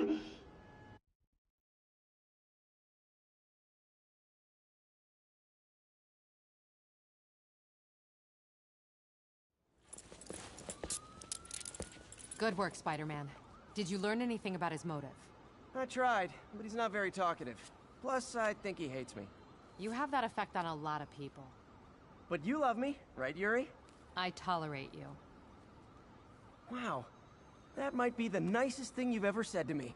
Speaker 8: Good work, Spider-Man. Did you learn anything about his motive?
Speaker 1: I tried, but he's not very talkative. Plus, I think he hates me.
Speaker 8: You have that effect on a lot of people.
Speaker 1: But you love me, right, Yuri?
Speaker 8: I tolerate you.
Speaker 1: Wow. That might be the nicest thing you've ever said to me.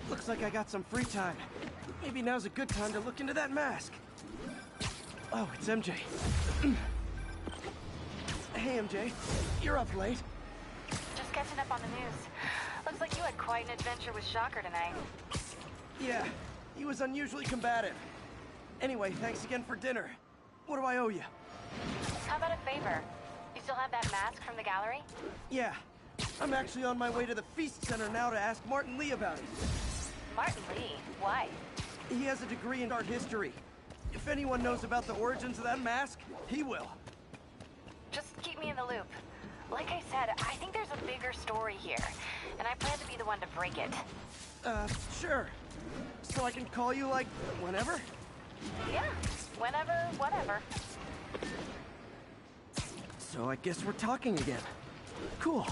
Speaker 1: Looks like I got some free time. Maybe now's a good time to look into that mask. Oh, it's MJ. Hey, MJ. You're up late.
Speaker 3: Just catching up on the news. Looks like you had quite an adventure with Shocker tonight.
Speaker 1: Yeah, he was unusually combative. Anyway, thanks again for dinner. What do I owe you?
Speaker 3: How about a favor? You still have that mask from the gallery?
Speaker 1: Yeah, I'm actually on my way to the Feast Center now to ask Martin Lee about it.
Speaker 3: Martin Lee? Why?
Speaker 1: He has a degree in art history. If anyone knows about the origins of that mask, he will.
Speaker 3: Just keep me in the loop. Like I said, I think there's a bigger story here, and I plan to be the one to break it.
Speaker 1: Sure. So I can call you, like, whenever?
Speaker 3: Yeah, whenever, whatever.
Speaker 1: So I guess we're talking again. Cool.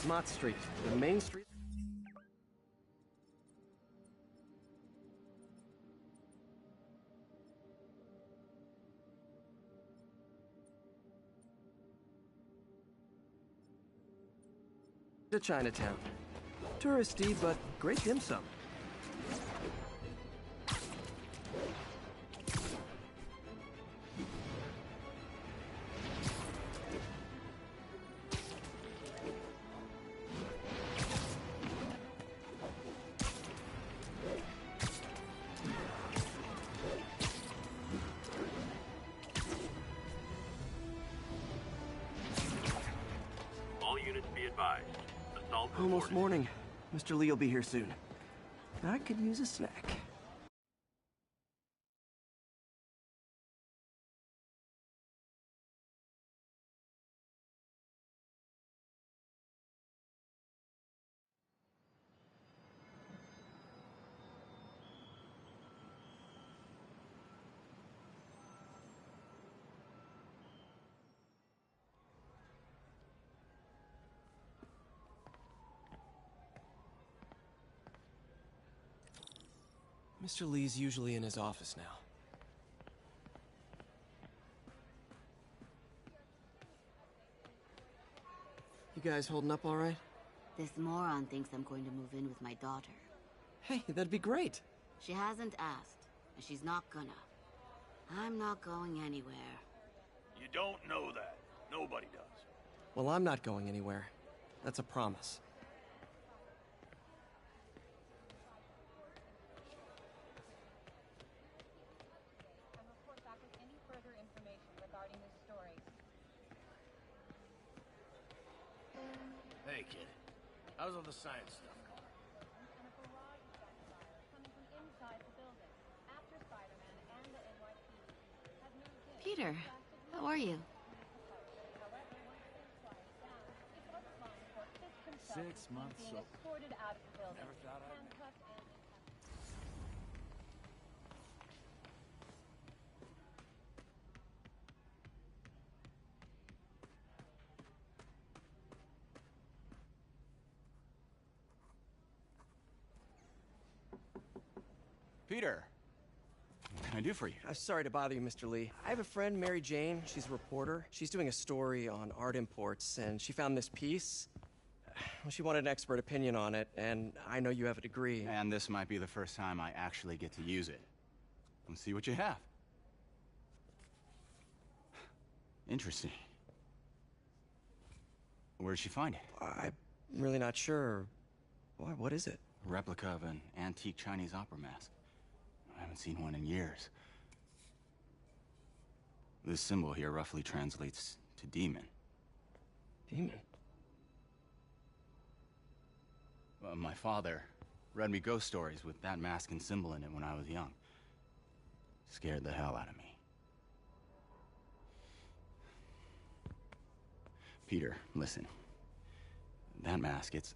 Speaker 1: Mott Street, the main street. To Chinatown. Touristy, but great dim sum.
Speaker 6: all good.
Speaker 1: Almost morning. Mr. Lee will be here soon. I could use a snack. Mr. Lee's usually in his office now. You guys holding up all right?
Speaker 7: This moron thinks I'm going to move in with my daughter.
Speaker 1: Hey, that'd be great.
Speaker 7: She hasn't asked, and she's not gonna. I'm not going anywhere.
Speaker 6: You don't know that. Nobody does.
Speaker 1: Well, I'm not going anywhere. That's a promise.
Speaker 2: Hey, kid. How's all the science stuff going?
Speaker 7: Peter, how are you?
Speaker 2: 6 months sober. Never thought I'd...
Speaker 12: Peter, what can I do for you?
Speaker 1: I'm sorry to bother you, Mr. Lee. I have a friend, Mary Jane. She's a reporter. She's doing a story on art imports, and she found this piece. Well, she wanted an expert opinion on it, and I know you have a degree.
Speaker 12: And this might be the first time I actually get to use it. Let's see what you have. Interesting. Where did she find it?
Speaker 1: I'm really not sure. Why, what is it?
Speaker 12: A replica of an antique Chinese opera mask. I haven't seen one in years. This symbol here roughly translates to demon.
Speaker 1: Demon?
Speaker 12: My father read me ghost stories with that mask and symbol in it when I was young. Scared the hell out of me. Peter, listen. That mask, it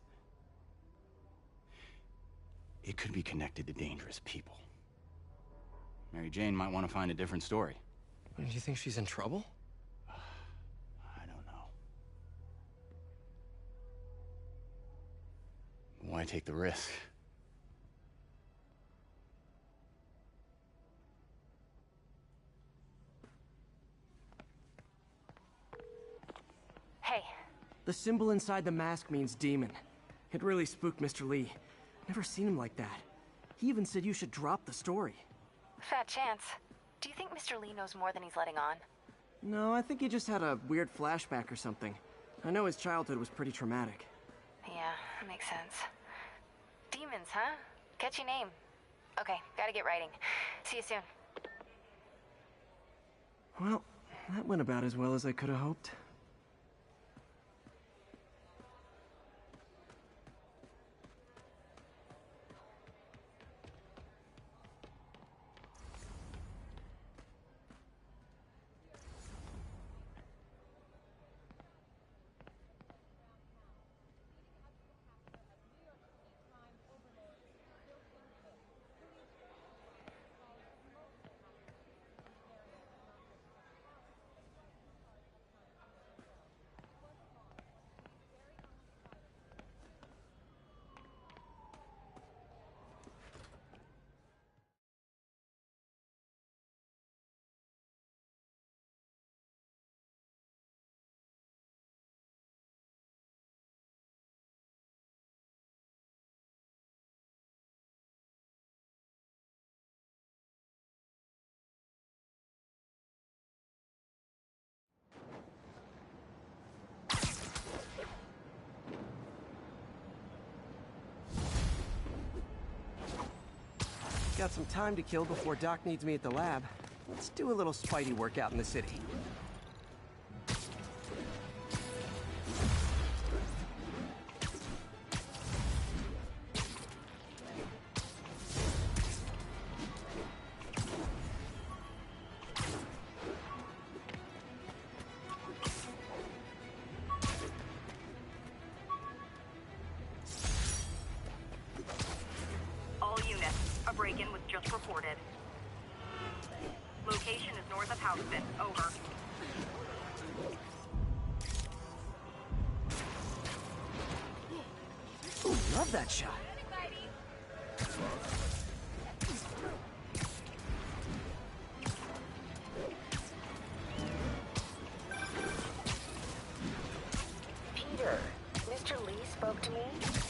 Speaker 12: could be connected to dangerous people. Mary Jane might want to find a different story.
Speaker 1: Do you think she's in trouble?
Speaker 12: I don't know. Why take the risk?
Speaker 3: Hey.
Speaker 1: The symbol inside the mask means demon. It really spooked Mr. Lee. Never seen him like that. He even said you should drop the story.
Speaker 3: Fat chance. Do you think Mr. Lee knows more than he's letting on?
Speaker 1: No, I think he just had a weird flashback or something. I know his childhood was pretty traumatic.
Speaker 3: Yeah, makes sense. Demons, huh? Catchy name. Okay, gotta get writing. See you soon.
Speaker 1: Well, that went about as well as I could have hoped. Got some time to kill before Doc needs me at the lab. Let's do a little Spidey workout in the city.
Speaker 4: just reported. Location is north of Houston. Over.
Speaker 1: Ooh, love that shot.
Speaker 3: Peter, Mr. Lee spoke to me.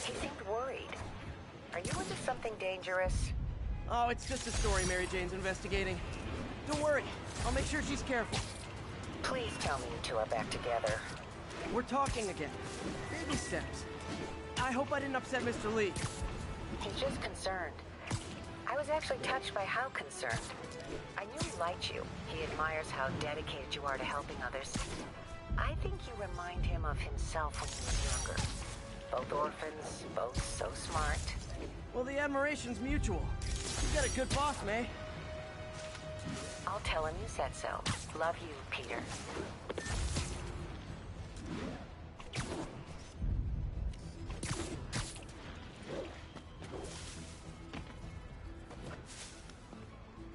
Speaker 3: He seemed worried. Are you into something dangerous?
Speaker 1: Oh, it's just a story Mary Jane's investigating. Don't worry, I'll make sure she's careful.
Speaker 3: Please tell me you two are back together.
Speaker 1: We're talking again. Baby steps. I hope I didn't upset Mr. Lee.
Speaker 3: He's just concerned. I was actually touched by how concerned. I knew he liked you. He admires how dedicated you are to helping others. I think you remind him of himself when he was younger. Both orphans, both so smart.
Speaker 1: Well, the admiration's mutual. You got a good boss, May.
Speaker 3: I'll tell him you said so. Love you, Peter.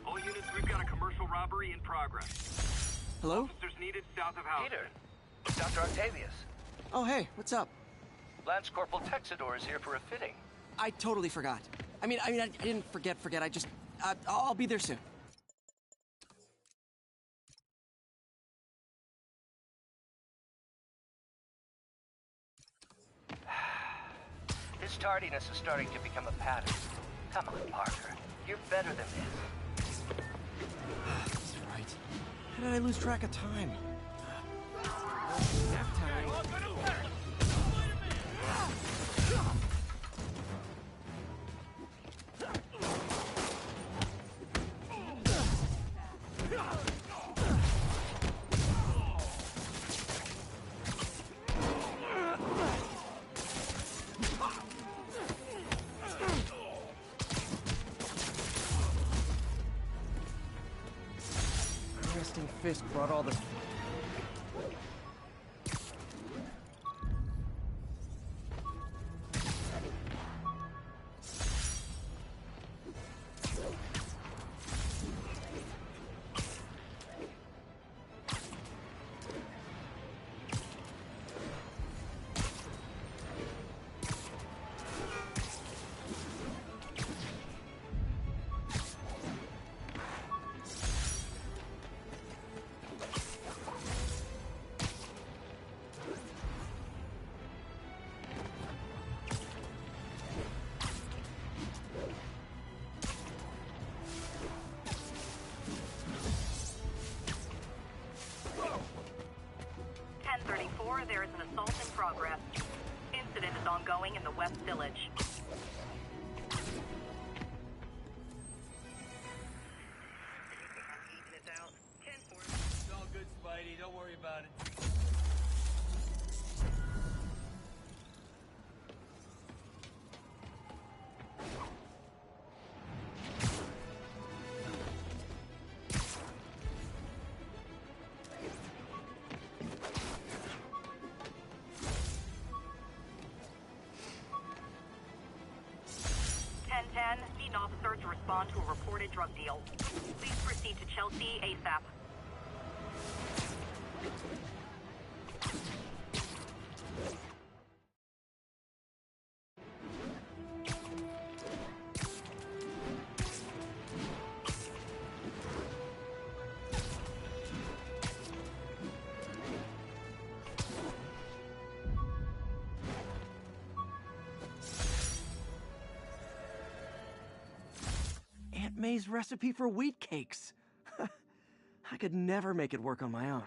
Speaker 10: All units, we've got a commercial robbery in progress.
Speaker 1: Hello?
Speaker 10: Officers needed south of Houston.
Speaker 22: Peter, Dr. Octavius.
Speaker 1: Oh, hey, what's up?
Speaker 22: Lance Corporal Texador is here for a fitting.
Speaker 1: I totally forgot. I didn't forget. I just, I'll be there soon.
Speaker 22: This tardiness is starting to become a pattern. Come on, Parker. You're better than this.
Speaker 1: He's right. How did I lose track of time? Nap time. Resting Fisk brought all the...
Speaker 4: There is an assault in progress. Incident is ongoing in the West Village.
Speaker 2: It's all good, Spidey. Don't worry about it.
Speaker 4: Need an officer to respond to a reported drug deal. Please proceed to Chelsea ASAP.
Speaker 1: Aunt May's recipe for wheat cakes. I could never make it work on my own.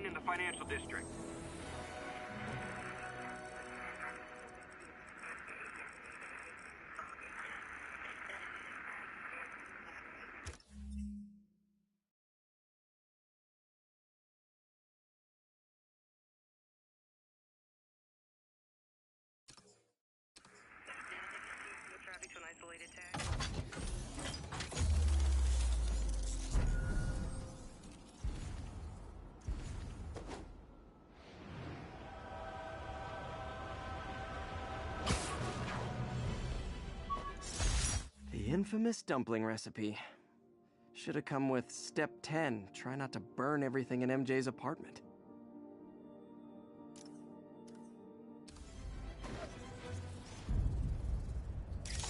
Speaker 10: in the financial district.
Speaker 4: Traffic to an isolated tag.
Speaker 1: The infamous dumpling recipe. Should have come with step 10. Try not to burn everything in MJ's apartment.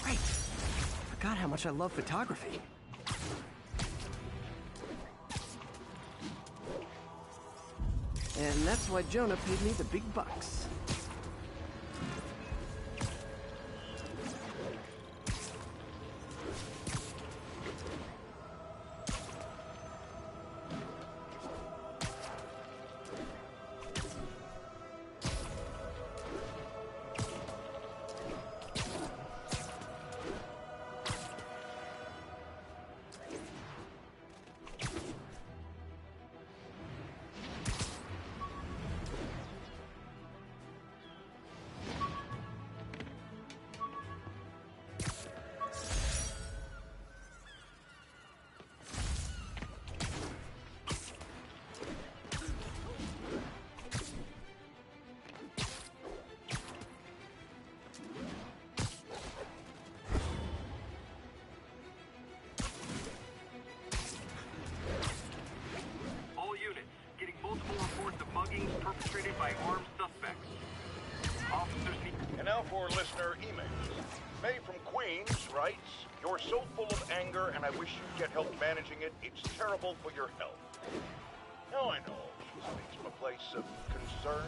Speaker 1: Great! Forgot how much I love photography. And that's why Jonah paid me the big bucks.
Speaker 10: Perpetrated by armed suspects. Officers need...
Speaker 11: And now for listener emails. May from Queens writes, "You're so full of anger and I wish you'd get help managing it. It's terrible for your health." Now I know she's coming from a place of concern,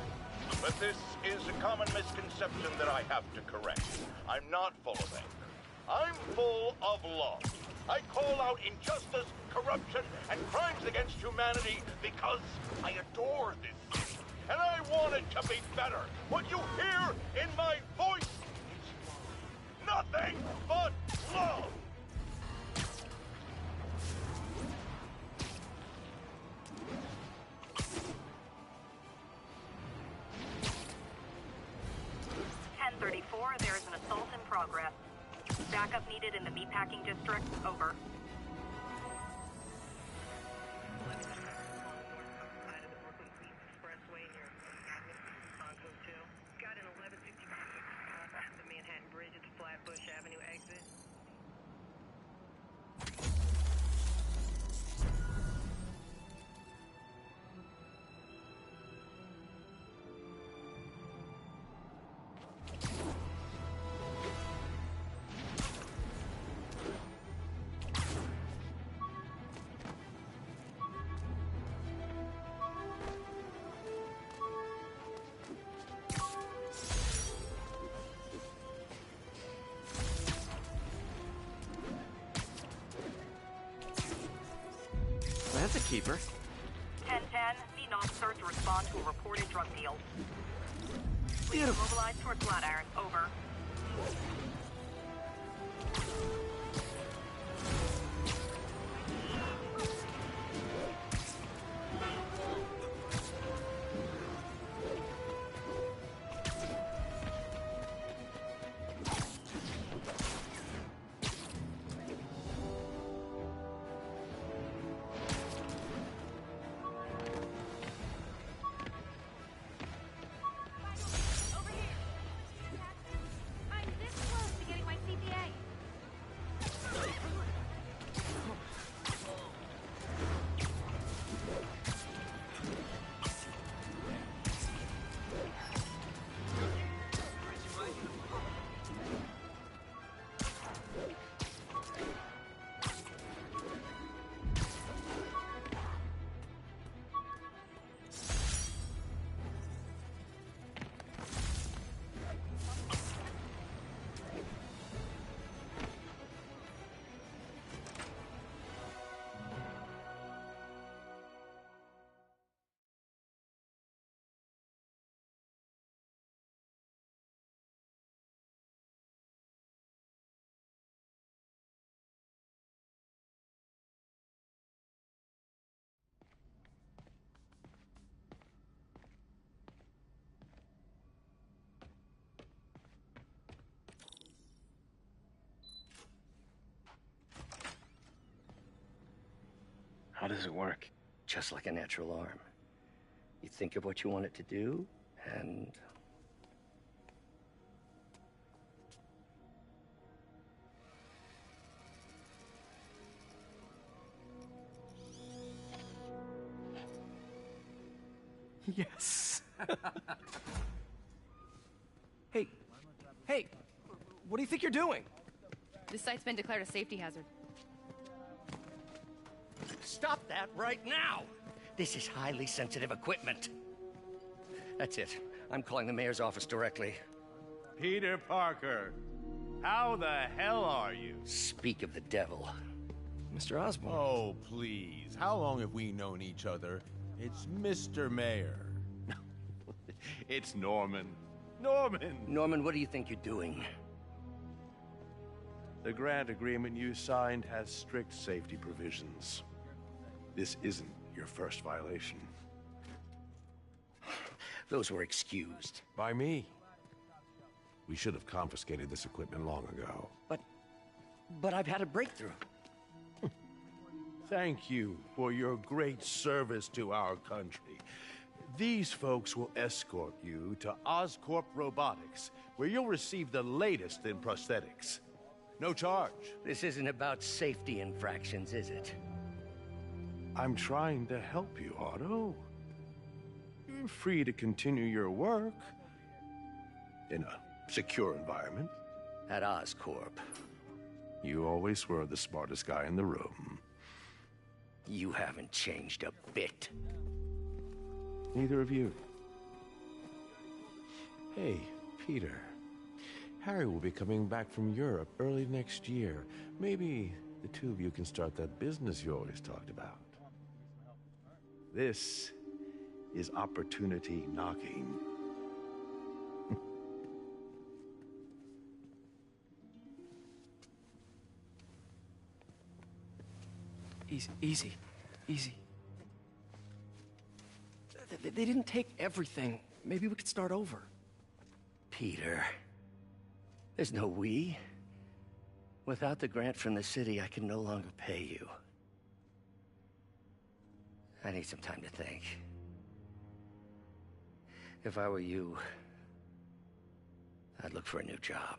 Speaker 11: but this is a common misconception that I have to correct. I'm not full of anger. I'm full of love. I call out injustice, corruption, and crimes against humanity because I adore this city. And I want it to be better. What you hear in my voice is nothing but love.
Speaker 4: There is an assault in progress. Backup needed in the meatpacking district. Over. Got an 1160 the Manhattan Bridge at the Flatbush Avenue exit.
Speaker 1: That's a keeper.
Speaker 4: 1010, need an officer to respond to a reported drug deal. Please mobilize toward Flatiron. Over.
Speaker 9: How does it work?
Speaker 22: Just like a natural arm. You think of what you want it to do, and...
Speaker 1: Yes. Hey, what do you think you're doing?
Speaker 8: This site's been declared a safety hazard.
Speaker 22: Stop that right now! This is highly sensitive equipment. That's it. I'm calling the mayor's office directly.
Speaker 13: Peter Parker, how the hell are you?
Speaker 22: Speak of the devil.
Speaker 1: Mr. Osborn.
Speaker 23: Oh, please. How long have we known each other? It's Mr. Mayor.
Speaker 13: It's Norman. Norman!
Speaker 22: Norman, what do you think you're doing?
Speaker 13: The grant agreement you signed has strict safety provisions. This isn't your first violation.
Speaker 22: Those were excused.
Speaker 13: By me. We should have confiscated this equipment long ago.
Speaker 22: But I've had a breakthrough.
Speaker 13: Thank you for your great service to our country. These folks will escort you to Oscorp Robotics, where you'll receive the latest in prosthetics. No charge.
Speaker 22: This isn't about safety infractions, is it?
Speaker 13: I'm trying to help you, Otto. You're free to continue your work in a secure environment.
Speaker 22: At Oscorp.
Speaker 13: You always were the smartest guy in the room.
Speaker 22: You haven't changed a bit.
Speaker 13: Neither of you. Hey, Peter. Harry will be coming back from Europe early next year. Maybe the two of you can start that business you always talked about. This is opportunity knocking.
Speaker 1: Easy. They didn't take everything. Maybe we could start over.
Speaker 22: Peter, there's no we. Without the grant from the city, I can no longer pay you. I need some time to think. If I were you, I'd look for a new job.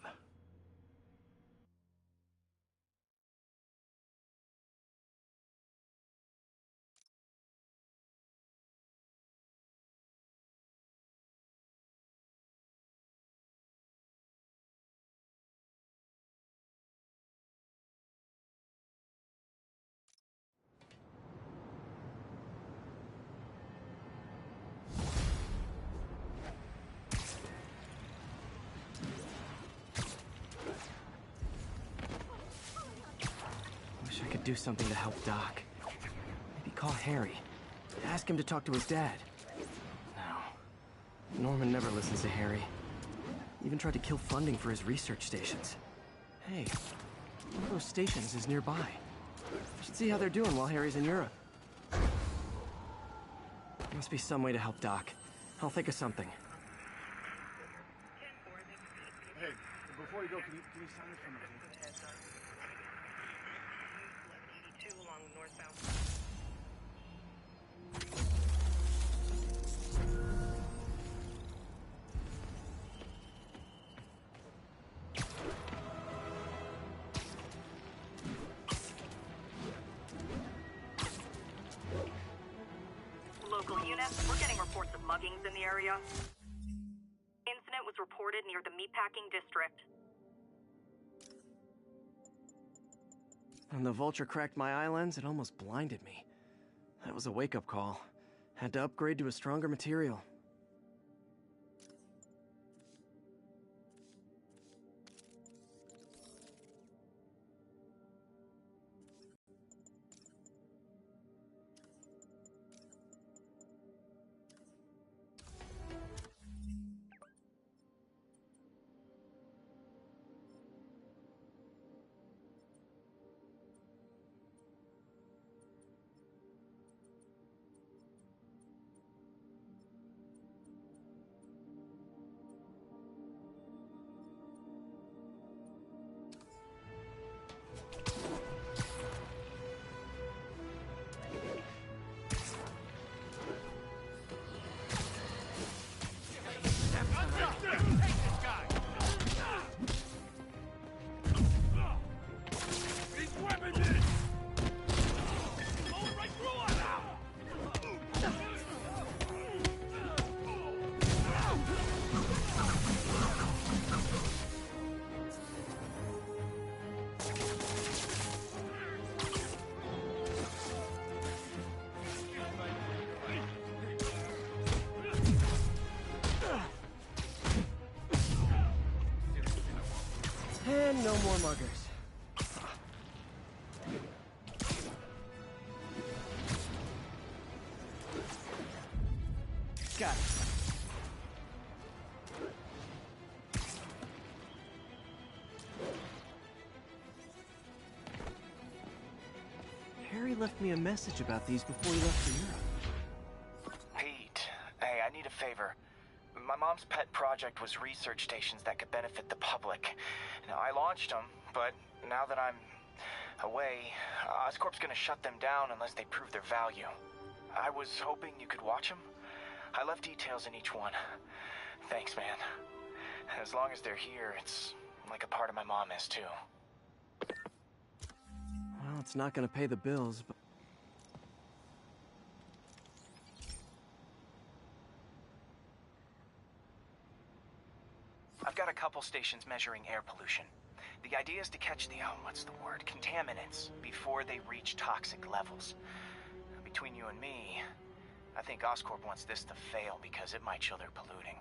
Speaker 1: Wish I could do something to help Doc. Maybe call Harry. Ask him to talk to his dad. No. Norman never listens to Harry. Even tried to kill funding for his research stations. Hey, one of those stations is nearby. Should see how they're doing while Harry's in Europe. There must be some way to help Doc. I'll think of something.
Speaker 12: Hey, before you go, can you sign this for me?
Speaker 4: Local units, we're getting reports of muggings in the area. Incident was reported near the meatpacking district.
Speaker 1: When the vulture cracked my eye lens, it almost blinded me. That was a wake-up call. Had to upgrade to a stronger material. Got it. Harry left me a message about these before he left for Europe.
Speaker 9: Pete, hey, I need a favor. My mom's pet project was research stations that could benefit the public. Now, I launched them, but now that I'm away, Oscorp's gonna shut them down unless they prove their value. I was hoping you could watch them. I left details in each one. Thanks, man. As long as they're here, it's like a part of my mom is, too.
Speaker 1: Well, it's not gonna pay the bills, but...
Speaker 9: I've got a couple stations measuring air pollution. The idea is to catch the, contaminants before they reach toxic levels. Between you and me, I think Oscorp wants this to fail because it might show they're polluting.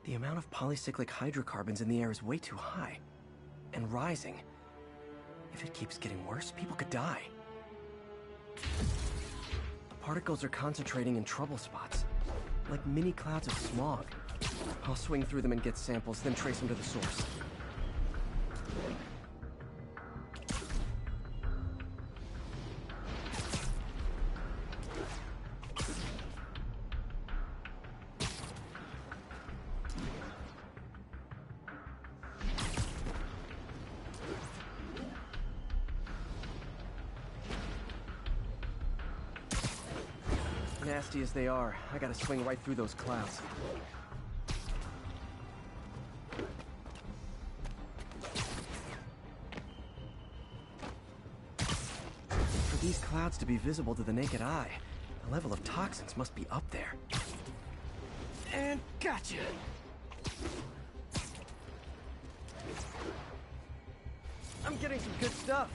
Speaker 1: The amount of polycyclic hydrocarbons in the air is way too high. And rising. If it keeps getting worse, people could die. The particles are concentrating in trouble spots, like mini clouds of smog. I'll swing through them and get samples, then trace them to the source. Nasty as they are, I gotta swing right through those clouds. For these clouds to be visible to the naked eye, the level of toxins must be up there. And gotcha! I'm getting some good stuff.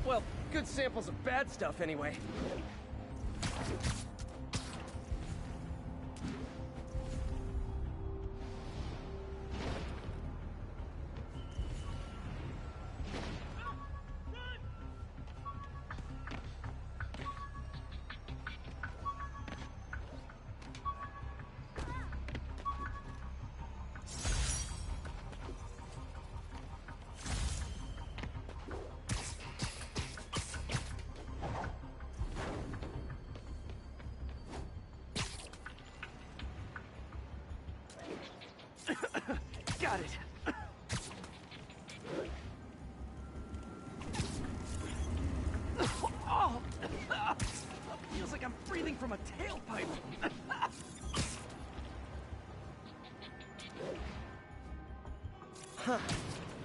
Speaker 1: Well, good samples of bad stuff anyway. Got it. Oh, feels like I'm breathing from a tailpipe. Huh.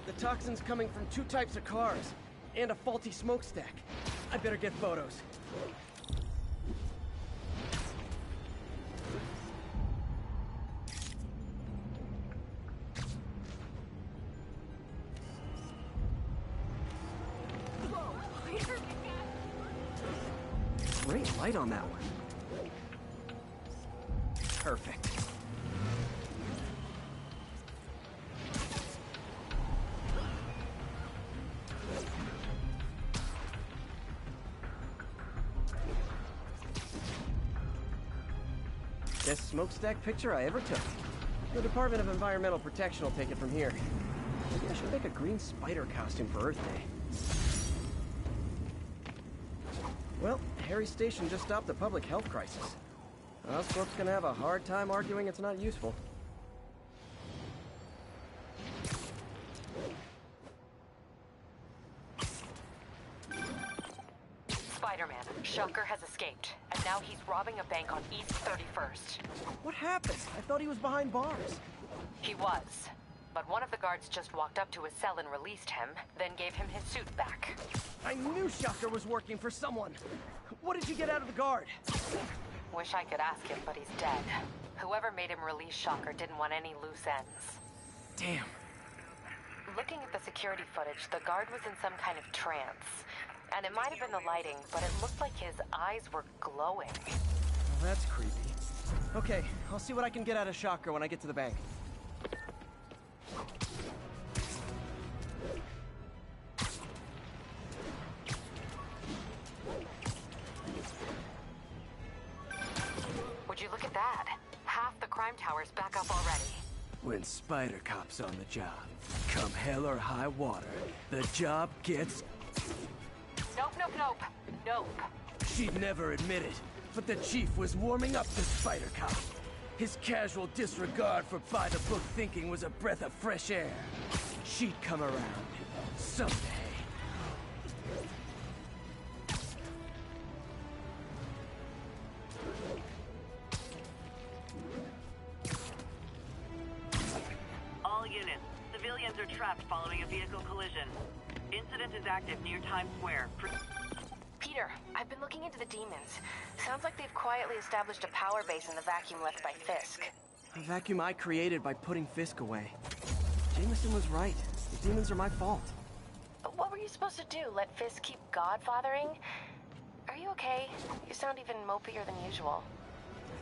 Speaker 1: The toxin's coming from two types of cars and a faulty smokestack. I better get photos. Great light on that one. Perfect. Best smokestack picture I ever took. The Department of Environmental Protection will take it from here. Maybe I should make a green spider costume for Earth Day. Well, Harry's station just stopped a public health crisis. Oscorp's gonna have a hard time arguing it's not useful.
Speaker 8: Spider-Man, Shocker has escaped, and now he's robbing a bank on East 31st.
Speaker 1: What happened? I thought he was behind bars.
Speaker 8: He was, but one of the guards just walked up to his cell and released him, then gave him his suit back.
Speaker 1: I knew Shocker was working for someone. What did you get out of the guard?
Speaker 8: Wish I could ask him, but he's dead. Whoever made him release Shocker didn't want any loose ends.
Speaker 1: Damn.
Speaker 8: Looking at the security footage, the guard was in some kind of trance. And it might have been the lighting, but it looked like his eyes were glowing.
Speaker 1: Well, that's creepy. Okay, I'll see what I can get out of Shocker when I get to the bank.
Speaker 8: Would you look at that? towers back up already.
Speaker 1: When Spider Cop's on the job, come hell or high water, the job gets...
Speaker 8: Nope.
Speaker 1: She'd never admit it, but the Chief was warming up to Spider Cop. His casual disregard for by-the-book thinking was a breath of fresh air. She'd come around someday.
Speaker 4: All units, civilians are trapped following a vehicle collision. Incident is active near Times Square.
Speaker 8: Peter, I've been looking into the demons. Sounds like they've quietly established a power base in the vacuum left by Fisk.
Speaker 1: A vacuum I created by putting Fisk away. Jameson was right. The demons are my fault.
Speaker 8: But what were you supposed to do? Let Fisk keep godfathering? Are you okay? You sound even mopier than usual.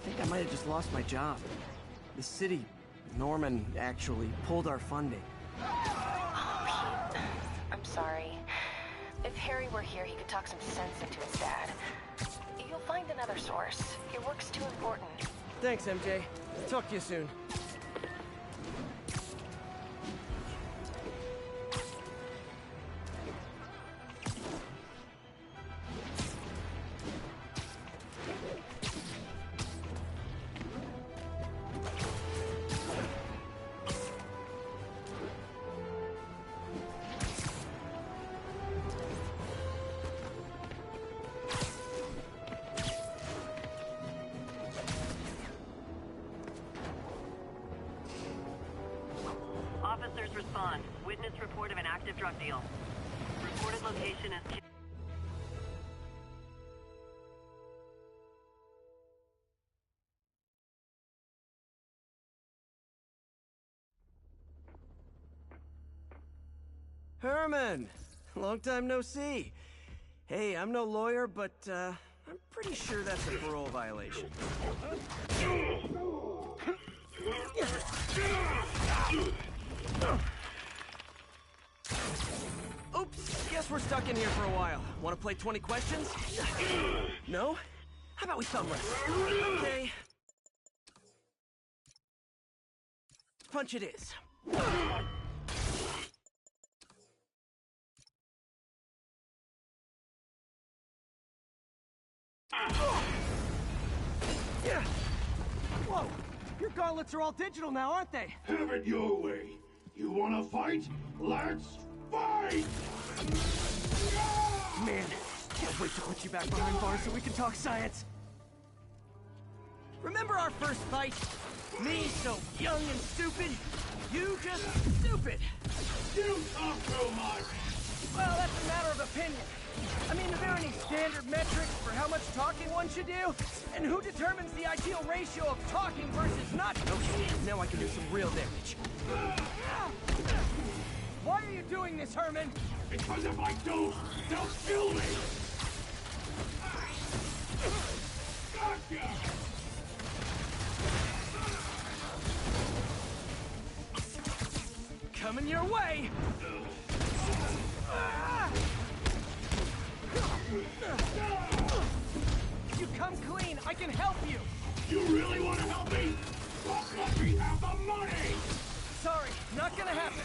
Speaker 1: I think I might have just lost my job. The city, Norman, actually pulled our funding.
Speaker 8: Oh, Pete. I'm sorry. If Harry were here, he could talk some sense into his dad. You'll find another source. Your work's too important.
Speaker 1: Thanks, MJ. Talk to you soon.
Speaker 4: Officers respond. Witness report of an active drug deal. Reported location is...
Speaker 1: Herman! Long time no see. Hey, I'm no lawyer, but, I'm pretty sure that's a parole violation. Oops, guess we're stuck in here for a while. Want to play 20 questions? No? How about we thumb wrestle? Okay. Punch it is. Yeah. Whoa! Your gauntlets are all digital now, aren't they?
Speaker 6: Have it your way. You wanna fight? Let's fight!
Speaker 1: Man, can't wait to put you back behind bars so we can talk science. Remember our first fight? Me so young and stupid, you just stupid.
Speaker 6: You talk too much!
Speaker 1: Well, that's a matter of opinion. I mean, are there any standard metrics for how much talking one should do? And who determines the ideal ratio of talking versus not? Okay, now I can do some real damage. Why are you doing this, Herman?
Speaker 6: Because if I don't, they'll kill me! Gotcha!
Speaker 1: Coming your way! You come clean, I can help you!
Speaker 6: You really want to help me? Well, let me have the money!
Speaker 1: Sorry, not gonna happen.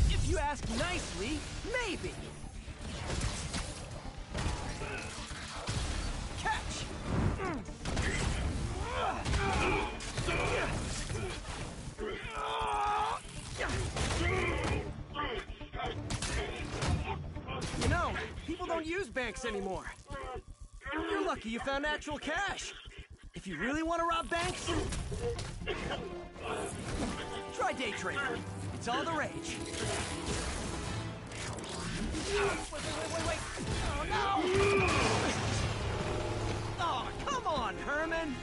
Speaker 1: If you ask nicely, maybe. Catch! You know, people don't use banks anymore. You're lucky you found actual cash. If you really want to rob banks, try day trading. It's all the rage. Wait. Oh, no! Oh, come on, Herman!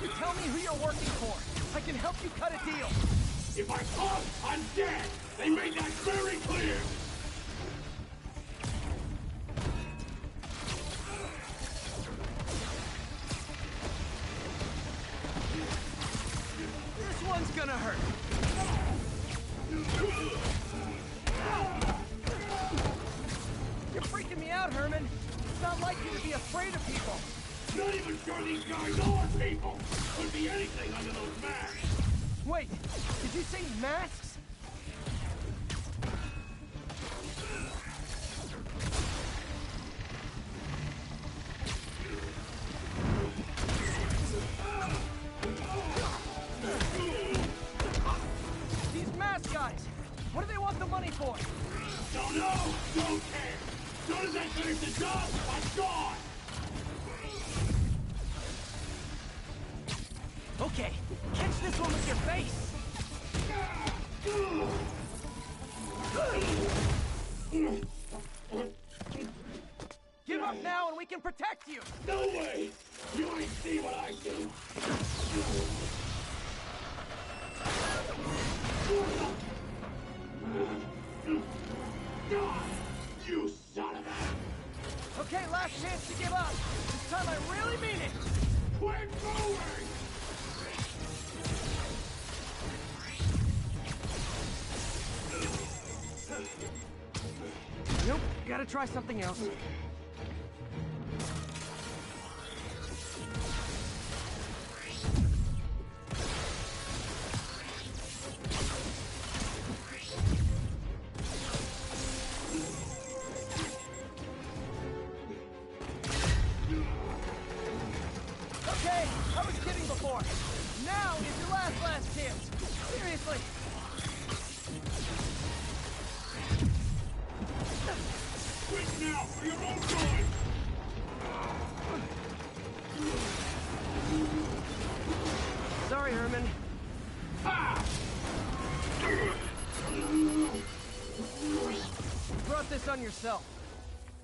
Speaker 1: You tell me who you're working for. I can help you cut a deal.
Speaker 6: If I talk, I'm dead! They made that very clear!
Speaker 1: This one's gonna hurt. You're freaking me out, Herman. It's not like you to be afraid of people.
Speaker 6: Not even sure these guys are people! Could be anything under those masks!
Speaker 1: Wait, did you say masks? These mask guys, what do they want the money for?
Speaker 6: Don't know! Don't care! As soon as I finish the job, I'm gone!
Speaker 1: Okay, catch this one with your face! Give up now and we can protect you!
Speaker 6: No way! You ain't see what I do! You son of a...
Speaker 1: Okay, last chance to give up. This time I really mean it!
Speaker 6: Quit moving!
Speaker 1: Nope, gotta try something else. Okay, I was kidding before. Now is your last chance. Seriously.
Speaker 6: Quit now for your own good!
Speaker 1: Sorry, Herman.
Speaker 6: Ah!
Speaker 1: You brought this on yourself.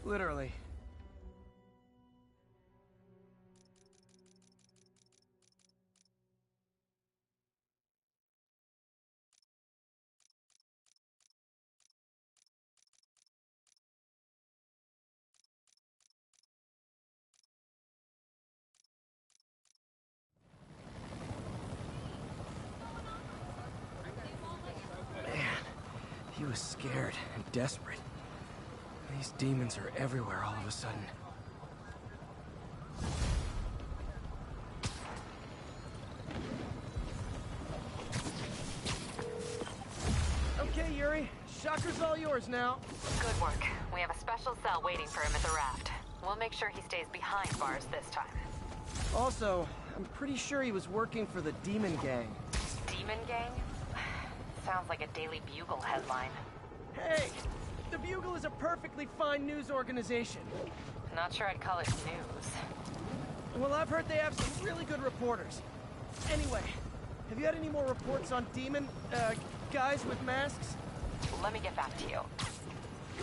Speaker 1: Literally. He was scared and desperate. These demons are everywhere all of a sudden. Okay, Yuri. Shocker's all yours now.
Speaker 4: Good work. We have a special cell waiting for him at the raft. We'll make sure he stays behind bars this time.
Speaker 1: Also, I'm pretty sure he was working for the Demon Gang.
Speaker 4: Demon Gang? Sounds like a Daily Bugle headline.
Speaker 1: Hey! The Bugle is a perfectly fine news organization.
Speaker 4: Not sure I'd call it news.
Speaker 1: Well, I've heard they have some really good reporters. Anyway, have you had any more reports on demon, guys with masks?
Speaker 4: Let me get back to you.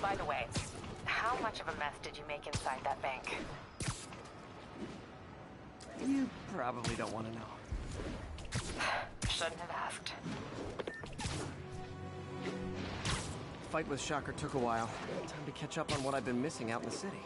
Speaker 4: By the way, how much of a mess did you make inside that bank?
Speaker 1: You probably don't want to know.
Speaker 4: Shouldn't have asked.
Speaker 1: Fight with Shocker took a while. Time to catch up on what I've been missing out in the city.